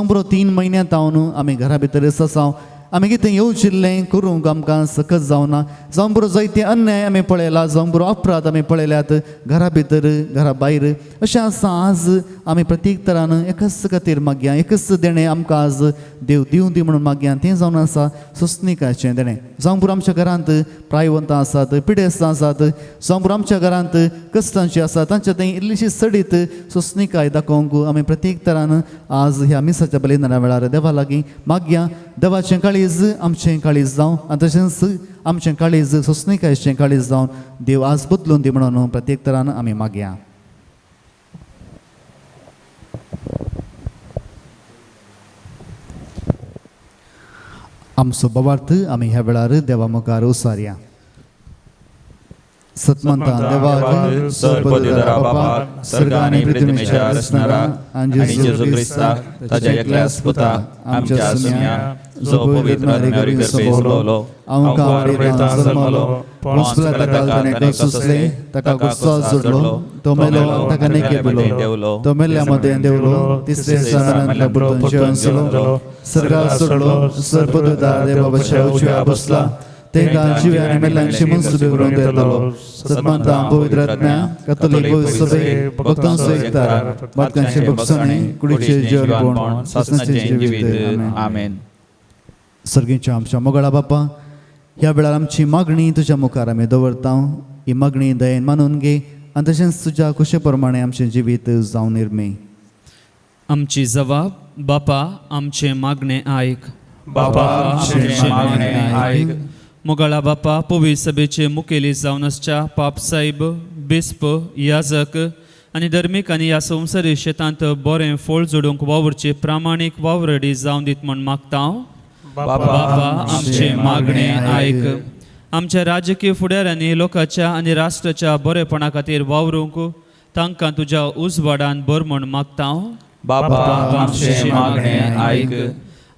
बरो 3 म्हयन्यां तावन आमी घरा भितर आसा आमी कितें येवजिल्लें करूंक आमकां सकत जावना. जावं बरो जायते अन्याय आमी पळयला जावं बरो अपराध आमी पळयल्यात घरा भितर घरा भायर अशें आसा. आज आमी प्रत्येक तरान एकच खातीर मागया एकच देणें आमकां आज देव दिवं दी म्हणून मागया. तें जावन आसा सोंसणीकायचें देणें. जावं बरो आमच्या घरांत प्रायवंतां आसात पिडेस्तां आसात जावं बरो आमच्या घरांत कश्टांची आसात तांच्या थंय इल्लीशी सडीत सोंसणीकाय दाखोवंक आमी प्रत्येक तरान आज ह्या मिसाच्या बलिदाना वेळार देवा लागीं मागया. देवाचें काळीज आमचें काळीज जावं आनी तशेंच आमचें काळीज सोंसणीकायचें काळीज जावन देव आज बदलून दी म्हणून प्रत्येक तरान आमी मागया. आमचो भावार्थ आमी ह्या वेळार देवा मुखार उसारया. सतमंता देवाक सर्वपदवीधरा बापाक सर्ग आनी पृथ्वीच्या रचणारा आनी जेजू क्रिस्ताक ताच्या एकल्याच पुता आमच्या सुन्या जो पवित्र आत्म्यावरी करपेलो आमकां आवडीता जल्मलो पोंस पिलाताका ताणें सोंसले ताका गुस्सास जोडलो तो मेलो ताका नेके पेलो तो मेल्ल्या मदें देवलो तिसरे दिसा परतून जेवण जालो सर्गाक सोडलो सर्वपदवीधर देवा बापाच्या उजव्यार बसला तेंकां जिव्या आनी मेल्ल्यांची मनसुबे करून येतलो. सतमंता पवित्र आत्म्या कॅथोलीक पवित्र सभे भक्तांचो एकतार बातकांचे भक्षणे कुडीचे जेवण सासणाचें जिवीत आमेन. सर्गीच्या आमच्या मोगळा बापा ह्या वेळार आमची मागणी तुज्या मुखार आमी दवरता. ही मागणी दयेन मानून घे आनी तशेंच तुज्या कुशे प्रमाणे आमचें जिवीत जावन निर्मे. आमची जबाब बापा आमचे मागणे आयक. बापा आमचे मागणे आयक. मोगळा बापा पवित्र सभेचे मुखेली जावन आसच्या पाप साहेब बिस्प याजक आनी धर्मीकांनी ह्या संवसारी शेतांत बरें फळ जोडूंक वावरचे प्रामाणीक वावरडी जावन दीत म्हण मागता. बापा आमचे मागणे आयक. आमच्या राजकीय फुडाऱ्यांनी लोकांच्या आनी राष्ट्राच्या बरेपणा खातीर वावरूंक तांकां तुज्या उजवाडान बर म्हूण मागता हांव. बापा आमचे मागणे आयक.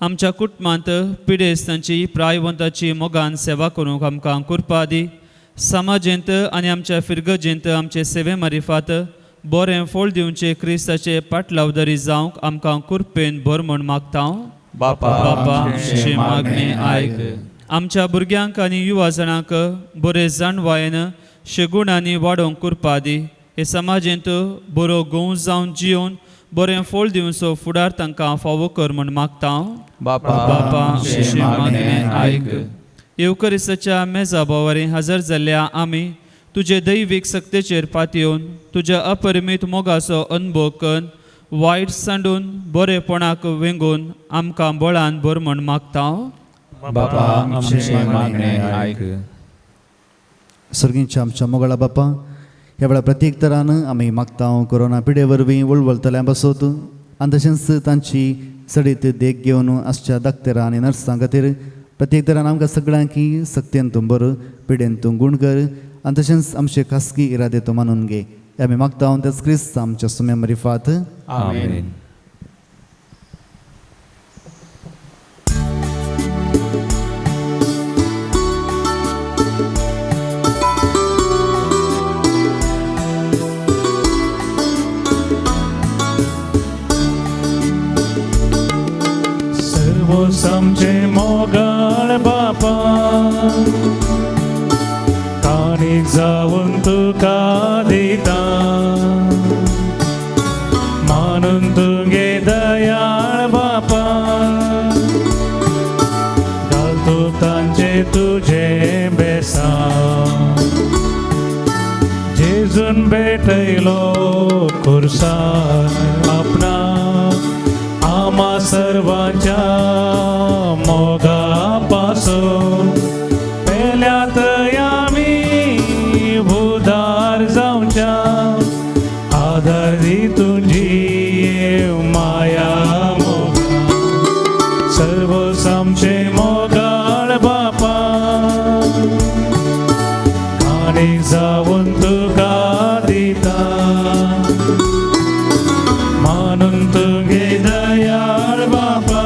आमच्या कुटुंबांत पिडेस्तांची प्रायवंताची मोगान सेवा करूंक आमकां कृपा दी. समाजेंत आनी आमच्या फिरगजेंत आमचे सेवे मारिफात बरें फळ दिवचे क्रिस्ताचे पाटलावदरी जावंक आमकां कृपेन बर म्हूण मागता हांव. बापा आमचे मागणे आयक. आमच्या भुरग्यांक आनी युवा जाणांक बरे जाणवायेन शेगुणांनी वाडोवंक कृपा दी. हे समाजेंत बरो गोव जावन जियोन बरें फळ दिवचो फुडार तांकां फावो कर म्हूण मागता हांव. बापा आमचे मागणे आयक. येवकरिस्ताच्या मेजा बोवारी हजर जाल्ल्या आमी तुजे दैवीक सक्तेचेर पातयेवन तुज्या अपरिमीत मोगाचो अनुभव करून वायट सांडून बरेपणाक वेंगून आमकां बळान बर म्हूण मागता हांव. बापा आमचे मागणे आयक. सर्गींच्या आमच्या मोगळा बापा, ह्या वेळा प्रत्येक तरान आमी मागता कोरोना पिडे वरवीं वळवळतल्या बसोत आनी तशेंच तांची सडीत देख घेवन आसच्या दाक्तेरां आनी नर्सां खातीर प्रत्येक तरान आमकां सगळ्यांक सक्तेन तूं बर, पिडेन तूं गूण कर आनी तशेंच आमचे खासगी इरादे तूं मानून घे. आमी मागता तेच क्रिस्त आमच्या सुम्या मरिफात. आमीन. आमचे मोगाळ बापा, काणीक जावन तुका दिता, मानून तुगे दयाळ बापा, घालतो तांचे तुझे बेसा. जेजून भेटयलो खुर्सार आपणा, आम्हा सर्वांच्या मोगा पासून पेल्यात आमी उदार जावच्या. आदार दी तुझी माया मोगा, सर्व आमचे मोगाळ बापा, काणीक जावन तुका दिता, मानून तुगे दयाळ बापा,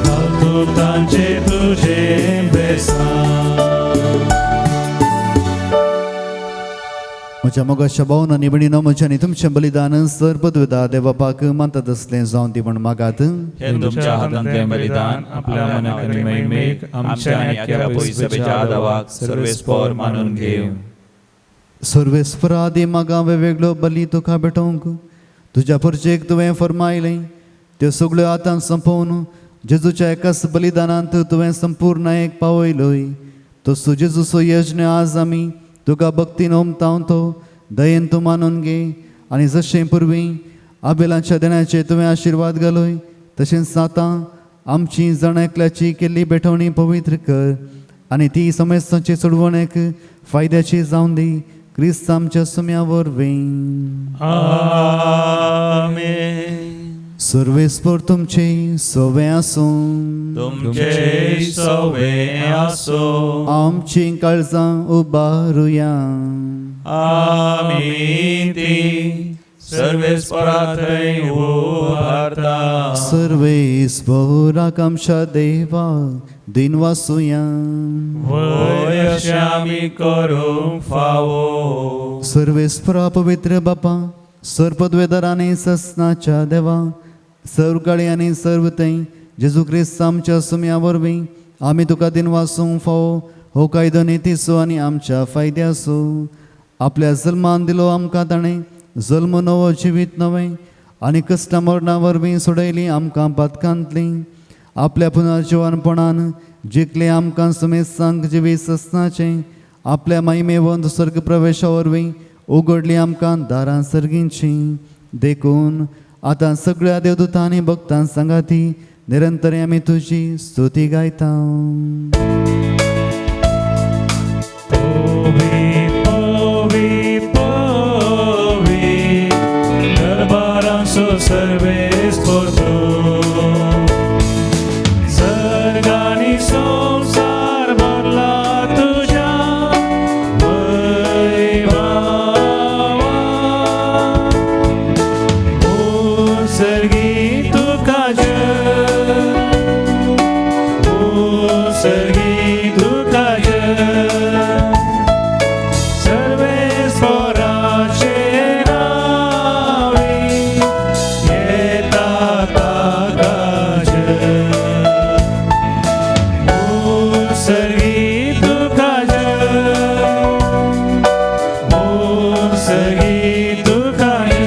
घालतो तांचे तुझे बेसा. म्हज्या मोगाच्या भावना निवडीनो म्हज्यानी तुमचें बलिदान सर पदवेदा देवापाक मानतात असलें जावन ती म्हण मागात. हे तुमच्या हातांतलें बलिदान आपल्या मनाक आनी महिमेक आमच्या आनी आख्या सभेच्या आदावाक सर्वेस्पर मानून घेव. सर्वेस्परा आदी मागा वेगवेगळो बली तुका भेटोवंक तुज्या परचेक तुवें फरमायलें. त्यो सगळ्यो आतां संपोवन जेजूच्या एकाच बलिदानांत तुवें संपूर्ण एक पावयलोय. तसो जेजूचो यज्ञ आज आमी तुका भक्तीन ओमताव तो दयेन तूं मानून घे. आनी जशें पुर्वीं आबेलाच्या देण्याचे तुवें आशिर्वाद घालोय, तशेंच आतां आमची जण एकल्याची केल्ली बेठवणी पवित्र कर आनी ती समेस्तांची चडवणेक फायद्याची जावन दी. क्रिस्त आमच्या सुम्या वरवीं. आमेन. सर्वेस्पर तुमचे सोवे आसूं, तुमचे सवे आसो. आमची काळजां उबारुया. आमी ती सर्वेस्परा थंय उबारता. सर्वेस्पराक आमच्या देवा दिन वासुया. वय अशें आमी करूंक फावो. सर्वेस्परा पवित्र बापा, सर्पद्वेदर आनी ससनाच्या देवा, सर्वकाळी आनी सर्वतय जेजू क्रिस्त आमच्या सुम्या वरवीं आमी तुका दिन वासूंक फावो हो कायदो नितीचो आनी आमच्या फायद्याचो. आपल्या जल्मान दिलो आमकां ताणें जल्म नवो जिवीत नवें आनी कश्टां मरणा वरवीं सोडयली आमकां पातकांतली. आपल्या पुनर्जिवानपणान जिखले आमकां समेस्तांक जिवीत ससनाचें. आपल्या महिमेवंत स्वर्ग प्रवेशा वरवीं उगडली आमकां दारां सर्गींचीं. देखून आतां सगळ्या देवदूतां आनी भक्तां सांगाती निरंतर आमी तुजी स्तुती गायता. पवित्र दरबारांचो सर्वेस्पर तूं, सर्ग आनी संवसार ही तुकाय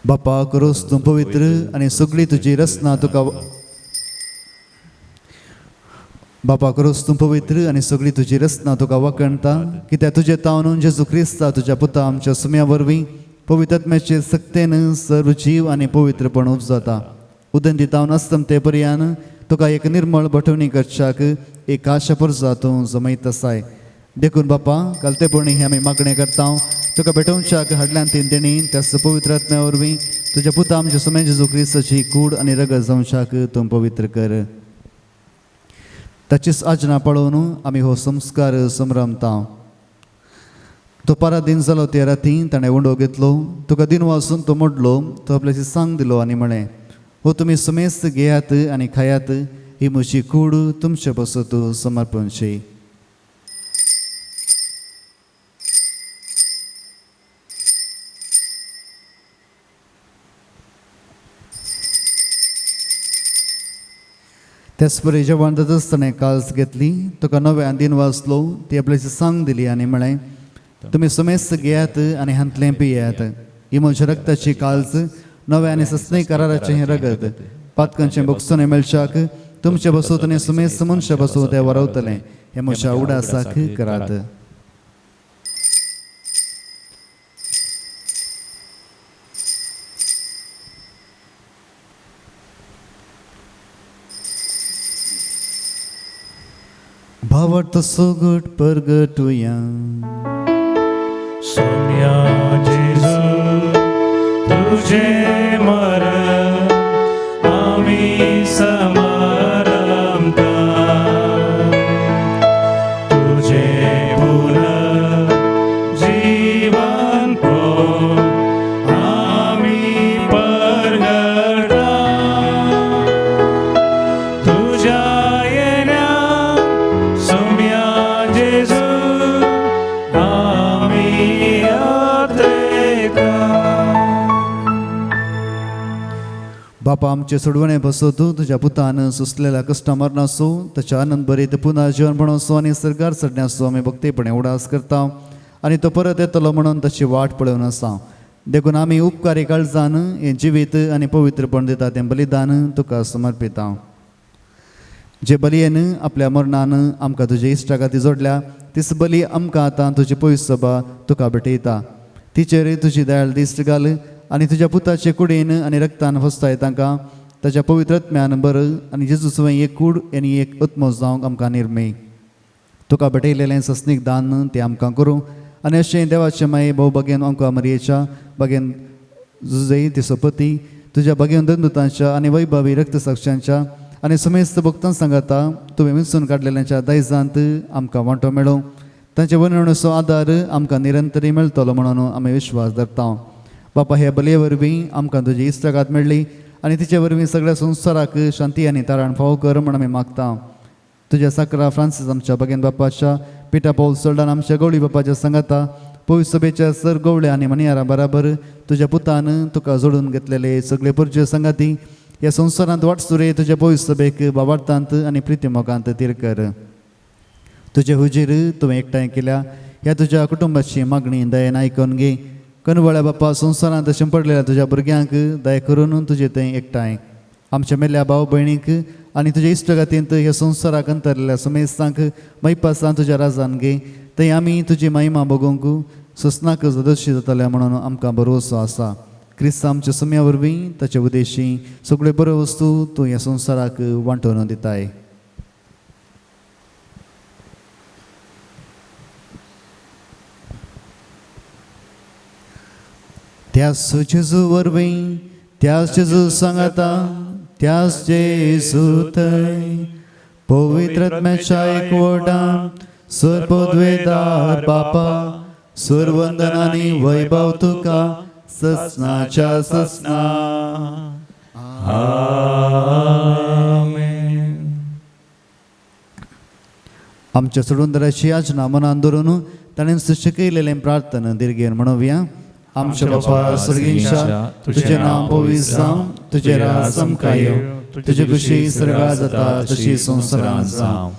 बापा करोस तूं पवित्र आनी सगळी तुजी रचना तुका बापा करोस तूं पवित्र आनी सगळी तुजी रचना तुका वखणटा कित्याक तुजे तावन जेजू क्रिस्ता तुज्या पुता आमच्या सुम्या वरवीं पवित्रत्म्याचे सक्तेन सर्व जीव आनी पवित्रपण उपजता उदंती तावन अस्तम ते पर्यान तुका एक निर्मळ बटवणी करच्याक एक आशा परसा तूं जमयत आसाय देखून बापा कालतेपणी हे आमी मागणें करता तुका भेटोवच्याक हाडल्यान तीन तेणी त्याच पवित्र आत्म्या वरवीं तुज्या पुता आमच्या सुम्या जेजू क्रिस्ताची कूड आनी रगत जावच्याक तूं पवित्र कर ताचीच आजना पळोवन आमी हो संस्कार समरमता तो पारा दिन जालो ते राती ताणें उंडो घेतलो तुका दिन वाचून तो मोडलो तो आपल्याची सांग दिलो आनी म्हळें हो तुमी समेस्त घेयात आनी खायात ही म्हजी कूड तुमचे बसत समर्पणशी त्याच परी जेवण जाताच ताणें काल्स घेतली तुका नव्यान दिन वाचलो ती आपल्याची सांग दिली आनी म्हळें तुमी समेस्त घेयात आनी हांतलें पियात ही म्हज्या रक्ताची काल्स नव्या आनी सस्तें कराराचें हें रगत पातकांचें भोगसून मेळच्याक तुमचे बसोत आनी समेस्त मनशां बसोत तें वरवतलें हें म्हज्या उडासाक करात भावार्थ सोगट परगटुया सोम्या जेजू तुझे मरण आम्ही समरमता तुझे पुनः जीवन प्रो आम्ही परगटा तुझ्या येण्या सोम्या जेजू आम्ही अत्रेका बापा आमचे सोडवणे बसो तूं तुज्या पुतान सुसलेल्या कश्टा मरनासो ताच्या आनंद बरीत पुन्हा जीवनपणाचो आनी सरकार चडण्याचो आमी भक्तीपणे उडास करता आनी तो परत येतलो म्हणून ताची वाट पळोवन आसा देखून आमी उपकारी काळजान हें जिवीत आनी पवित्रपण दिता तें बलिदान तुका समर्पिता जे बलयेन आपल्या मरणान आमकां तुजे इश्टा खातीर जोडल्या तीच बली आमकां आतां तुजी पयस सभा तुका भेटयता तिचेर तुजी दयाळ दिश्ट घाल आनी तुज्या पुताचे कुडीन आनी रक्तान फसताय तांकां ताच्या पवित्रत्म्यान बर आनी जेजूचो एक कूड आनी एक उत्मो जावंक आमकां निर्मेय तुका भेटयलेलें सस्नीक दान तें आमकां करूं आनी अशें देवाचे माये भोव बागेन आमकां मरयेच्या बागेन जुजई तिचो पती तुज्या बागेन दंदुतांच्या आनी वैभवी रक्तसाक्षांच्या आनी समेस्त भक्तां सांगाता तुवें विंचून काडलेल्यांच्या दायजांत आमकां वांटो मेळो तांचे वर्णणेचो आदार आमकां निरंतरी मेळटलो म्हणून आमी विश्वास धरता बापा ह्या बलये वरवीं आमकां तुजी इश्टागात मेळ्ळी आनी तिचे वरवीं सगळ्या संवसाराक शांती आनी तारण फावो कर म्हण आमी मागता तुज्या साकरा फ्रांसीस आमच्या बागेन बापाच्या पिटा पौल सोल्डान आमच्या गवळी बापाच्या सांगाता पवित्र सभेच्या सर गवळे आनी मणियारा बराबर तुज्या पुतान तुका जोडून घेतलेले सगळे परज्यो संगाती ह्या संवसारांत वाटसुरे तुज्या पवित्र सभेक बाबार्थांत आनी प्रितीमोगांत तीर कर तुजे हुजीर तुवें एकठांय केल्या ह्या तुज्या कुटुंबाची मागणी दयेन आयकून घे कनवळ्या बापा संवसारांत अशें पडलेल्या तुज्या भुरग्यांक दया करून तुजे थंय एकठांय आमच्या मेल्ल्या भाव भयणीक आनी तुज्या इश्टगातींत ह्या संवसाराक अंतरलेल्या समेस्तांक मैपासान तुज्या राजान घे थंय आमी तुजी महिमा भोगूंक सुस्नाक सदस्य जातल्या म्हणून आमकां भरवसो आसा क्रिस्त आमच्या सुम्या वरवीं ताचे उद्देशी सगळ्यो बऱ्यो वस्तू तूं ह्या संवसाराक वांटून दिताय त्याच जेजू वरवीं त्याच जेजू सांगाता त्याच जेजू थंय पवित्रत्म्याच्या एकवटान सर्वोद्वेदार बापा सुरवंदनानी वैभव तुका ससनाच्या ससना आमेन. आमच्या सोडूंदराची याचना मनान धरून ताणें सृश्टी केलेलें प्रार्थना दिर्घेन म्हणुया आमच्या बापा स्वर्गींच्या तुझें नांव पवित्र जावं तुजें राज समकायो तुजी खुशी स्वर्गांत जाता तशी संवसारांत जावं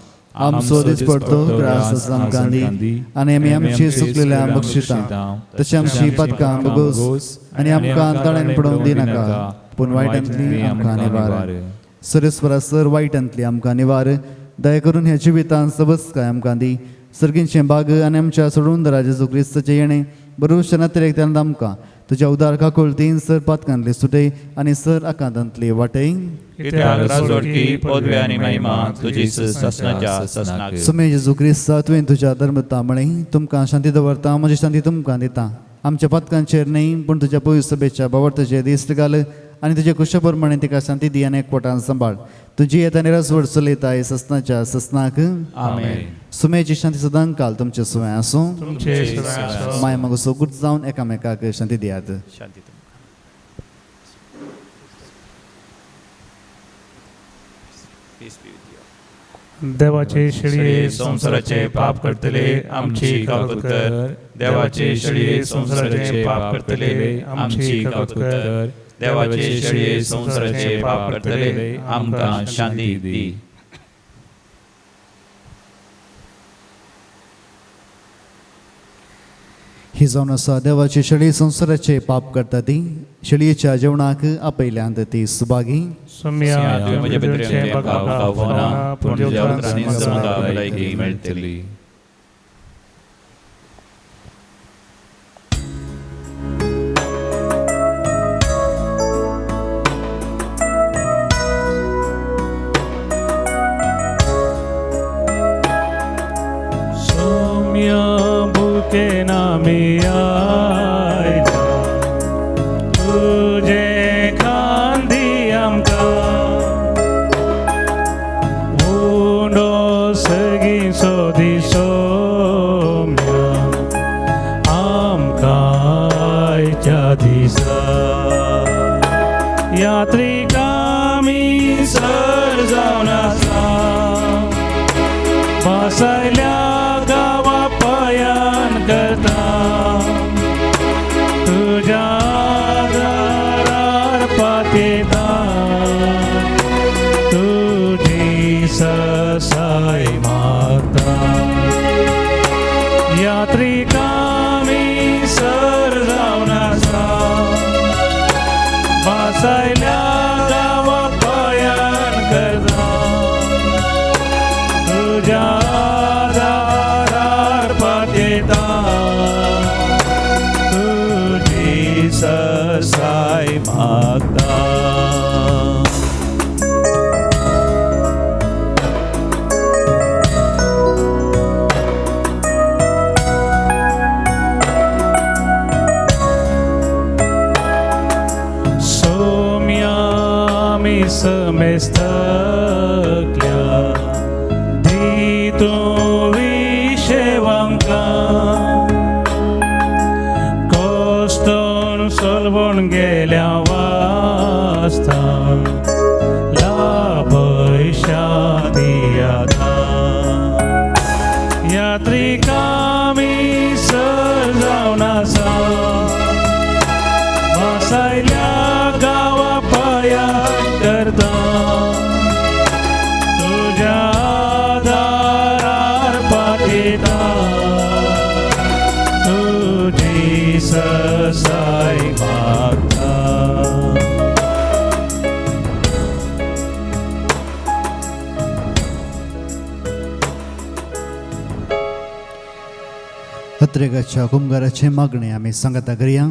आमचो दीस पडतो ग्रास आमकां दी आनी आमी आमची सुकलेल्या बक्षितां तशी आमची पदकां बगोस आनी आमकां तळ्यान पडोवंक दिनाका पूण वायटांतली आमकां निवार सरेस्वरा सर वायटांतली आमकां निवार दया करून ह्या जिवितांत सबस्काय आमकां दी सर्गींचे बाग आनी आमच्या सोडून दरा जेजू क्रिस्ताचें येणें बरोवच्या नत्रेक तेन्ना आमकां तुज्या उदार काकुळतीन सर पातकांतली सुटय आनी सर आकांतांतली वाटय कित्याक राजवडकी पदवी आनी महिमा तुजी ससनाच्या ससनाक सुमे जेजू क्रिस्ता तुवें तुज्या धर्मता म्हळें तुमकां शांती दवरता म्हजी शांती तुमकां दिता आमच्या पदकांचेर न्ही पूण तुज्या पवित्र सभेच्या बावर्थाचेर दिश्ट घाल आनी तुजे कुशा प्रमाणे तिका शांती दी आनी एकवटान सांबाळ तुजी येता निरासवड चलयताय ससनाच्या ससनाक आमेन सुमेची शांती सदां काल तुमचे सुवें आसूं तुमचे सुवें आसूं. माय मगो गुट जावन एकामेकाक शांती दियात शांती देवाचे शिळये संसाराचे पाप करतले आमची कावत कर. देवाचे शिळये संसाराचे पाप करतले आमची कावत कर. देवाचे शिळये संसाराचे पाप करतले आमकां शांती दी. ही जावन आसा देवाची शेळी संसाराचे पाप करता ती शेळयेच्या जेवणाक आपयल्यांत ती सुभागी सुम्या तुवें म्हजे भितर तुमचे तें पावना पूण तुज्या उतरांनी म्हाका भलायकी मेळटली. सौम्य भुके नामी आयला तुझे खांदी आमकां उंडो सगी सोदी सौम्य आमकां आयच्या दिसा यात्रिकामी सर जावन आसा बसयल्या गांवा पयान करता तुज्या दारार पातयता तुजी ससाय मागता यात्रिकामी सर जावन आसा बसयल्या गांवा पयान करता तुझ्या दारार पातयता तुझी ससाय मागता. सौम्या आमी समेस्तकल्या दितो विशेवांका कोस्टोन सोलवून गेल्या वास्ता लाभयशा दियाता यात्रिकामी सर जावन आसा बसयल्या गांवा पयान करता तुज्या दारार पातयता तुजी ससाय मागता. हत्रेगाच्या कुंभाराचे मागणे आमी सांगता करुया.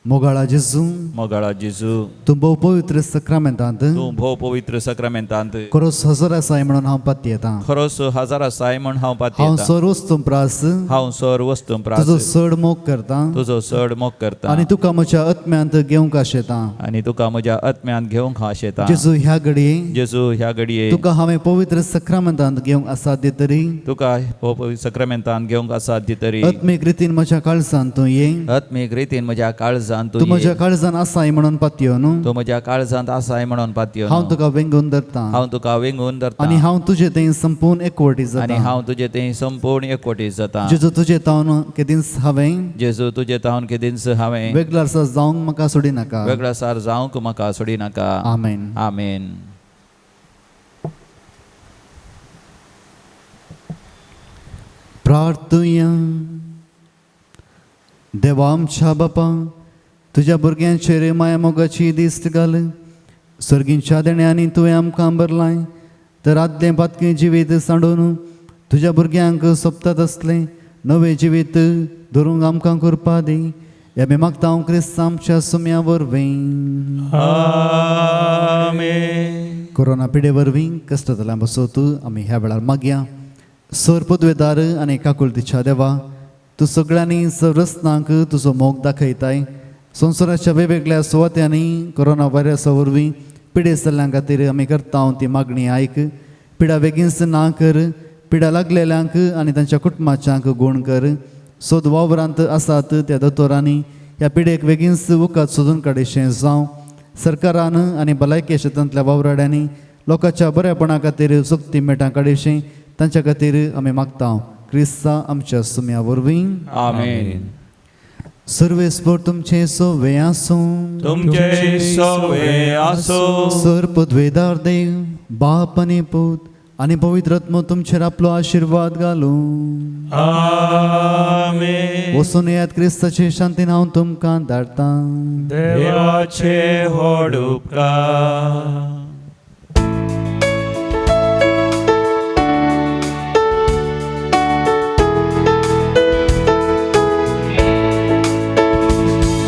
मोगाळा जेजू मोगाळा जेजू तूं भोव पवित्र सक्रामेंतांत तूं भोव पवित्र सक्रामेंतांत खरोच हजर आसाय म्हणून हांव पातयेतां. खरोच हजार आसाय म्हण हांव हांव पातयेतां. सर वस्तूं प्रास हांव सर वस्तू प्रास तुजो चड मोग करता तुजो चड मोग करता आनी तुका म्हज्या आत्म्यांत घेवंक आशेतां. आनी तुका म्हज्या आत्म्यांत घेवंक आशेता. जेजू ह्या घडये जेजू ह्या घडये तुका हांवें पवित्र सक्रामेंतांत घेवंक आसाद्य तरी तुका सक्रामेंतांत घेवंक आसाद्य तरी आत्मीक रितीन म्हज्या काळजांत तूं ये. आत्मीक रितीन म्हज्या काळजांत तूं म्हज्या काळजांत आसाय म्हणून पातयो न्हू. तूं म्हज्या काळजांत आसाय म्हणून पातयो हांव तुका वेंगून धरतां हांव तुका वेंगून धरतां आनी हांव तुजें तें संपूर्ण एकवटी आनी जाता. हांव तुजें तें संपूर्ण एकवटी जाता. जेजू तुजें तावन केदींस हांवें जेजू तुजें तावन केदींच हांवें वेगळासा जावंक म्हाका सोडी नाका. वेगळासार जावंक म्हाका सोडी नाका. आमेन. आमेन. प्रार्थुया. देवा आमच्या बापा, तुझ्या भुरग्यांचेर माया मोगाची दिस्त घाल. सर्गींच्या देण्यांनी तुवें आमकां भरलाय, तर आदलें पातकें जिवीत सांडून तुझ्या भुरग्यांक सोबतात असलें नवें जिवीत धरूंक आमकां करपा दी. हे आमी मागता हांव क्रिस्त आमच्या सुम्या वरवीं. आमेन. कोरोना पिडे वरवीं कश्टांतल्यान बसोत आमी ह्या वेळार मागया. सर पदवेदार आनी काकुळतीच्या देवा, तूं सगळ्यांनी सर्वस्नांक तुजो मोग दाखयताय. संवसाराच्या वेगवेगळ्या सुवात्यांनी कोरोना व्हायरसा वरवीं पिडे जाल्ल्यां खातीर आमी करता हांव ती मागणी आयक. पिडा बेगीनच ना कर. पिडा लागलेल्यांक आनी तांच्या कुटुंबाच्यांक गूण कर. सोद वावरांत आसात त्या दोतोरांनी ह्या पिडेक बेगीनच वखद सोदून काडचें जावं. सरकारान आनी भलायकी क्षेत्रांतल्या वावराड्यांनी लोकांच्या बऱ्यापणा खातीर सक्ती मेटां काडचें तांच्या खातीर आमी मागता. क्रिस्ता आमच्या सुम्या वरवीं. आमेन. सर्वेस्पर तुमचे सोवे आसूं. तुमचे सोवे आसो. सर पदवेदार देव, बाप आनी पूत आनी पवित्र आत्मो तुमचेर आपलो आशिर्वाद घालूं. आमेन. वचून येयात. क्रिस्ताचे शांतीन हांव तुमकां धाडटां. देवाचे व्हड उपकार.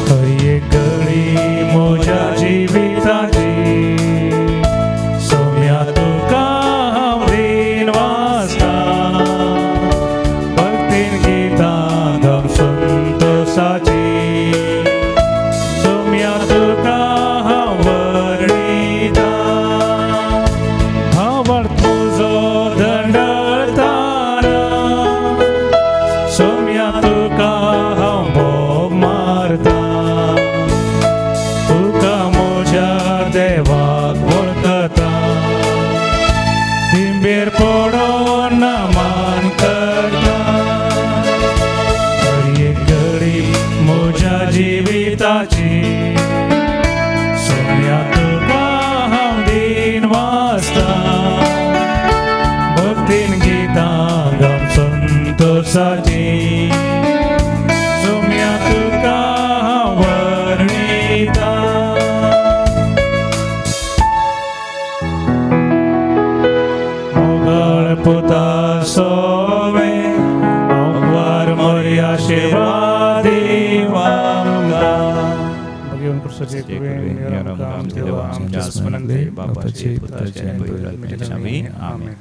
हर एक घडी म्हज्या जिविताची सोम्या तुका हांव दीन वाचता. भक्तीन गितां गम संतोषाची सोम्या तुका हांव वर्णिता. भावार्थ तुजो दंडताना सोम्या तुका हांव भोग मारता. तुका म्हज्या देवाक वळखता. तिंबेर पडोन नामान करता. हर एक घडी म्हज्या जिविताची सोम्या तुका हांव दीन वाचता. भक्तीन गितां गम संतोषाची सोम्या तुका हांव वर्णिता. मोगळ पुता सोवे अववार मोरी आशीर्वादी वामगा. भगवान कृष्णाचे कृपेने आमकां देवा आमच्या स्मरणांत बापाचे पुत्राचे आणि पवित्र आत्म्याचे नावे. आमेन.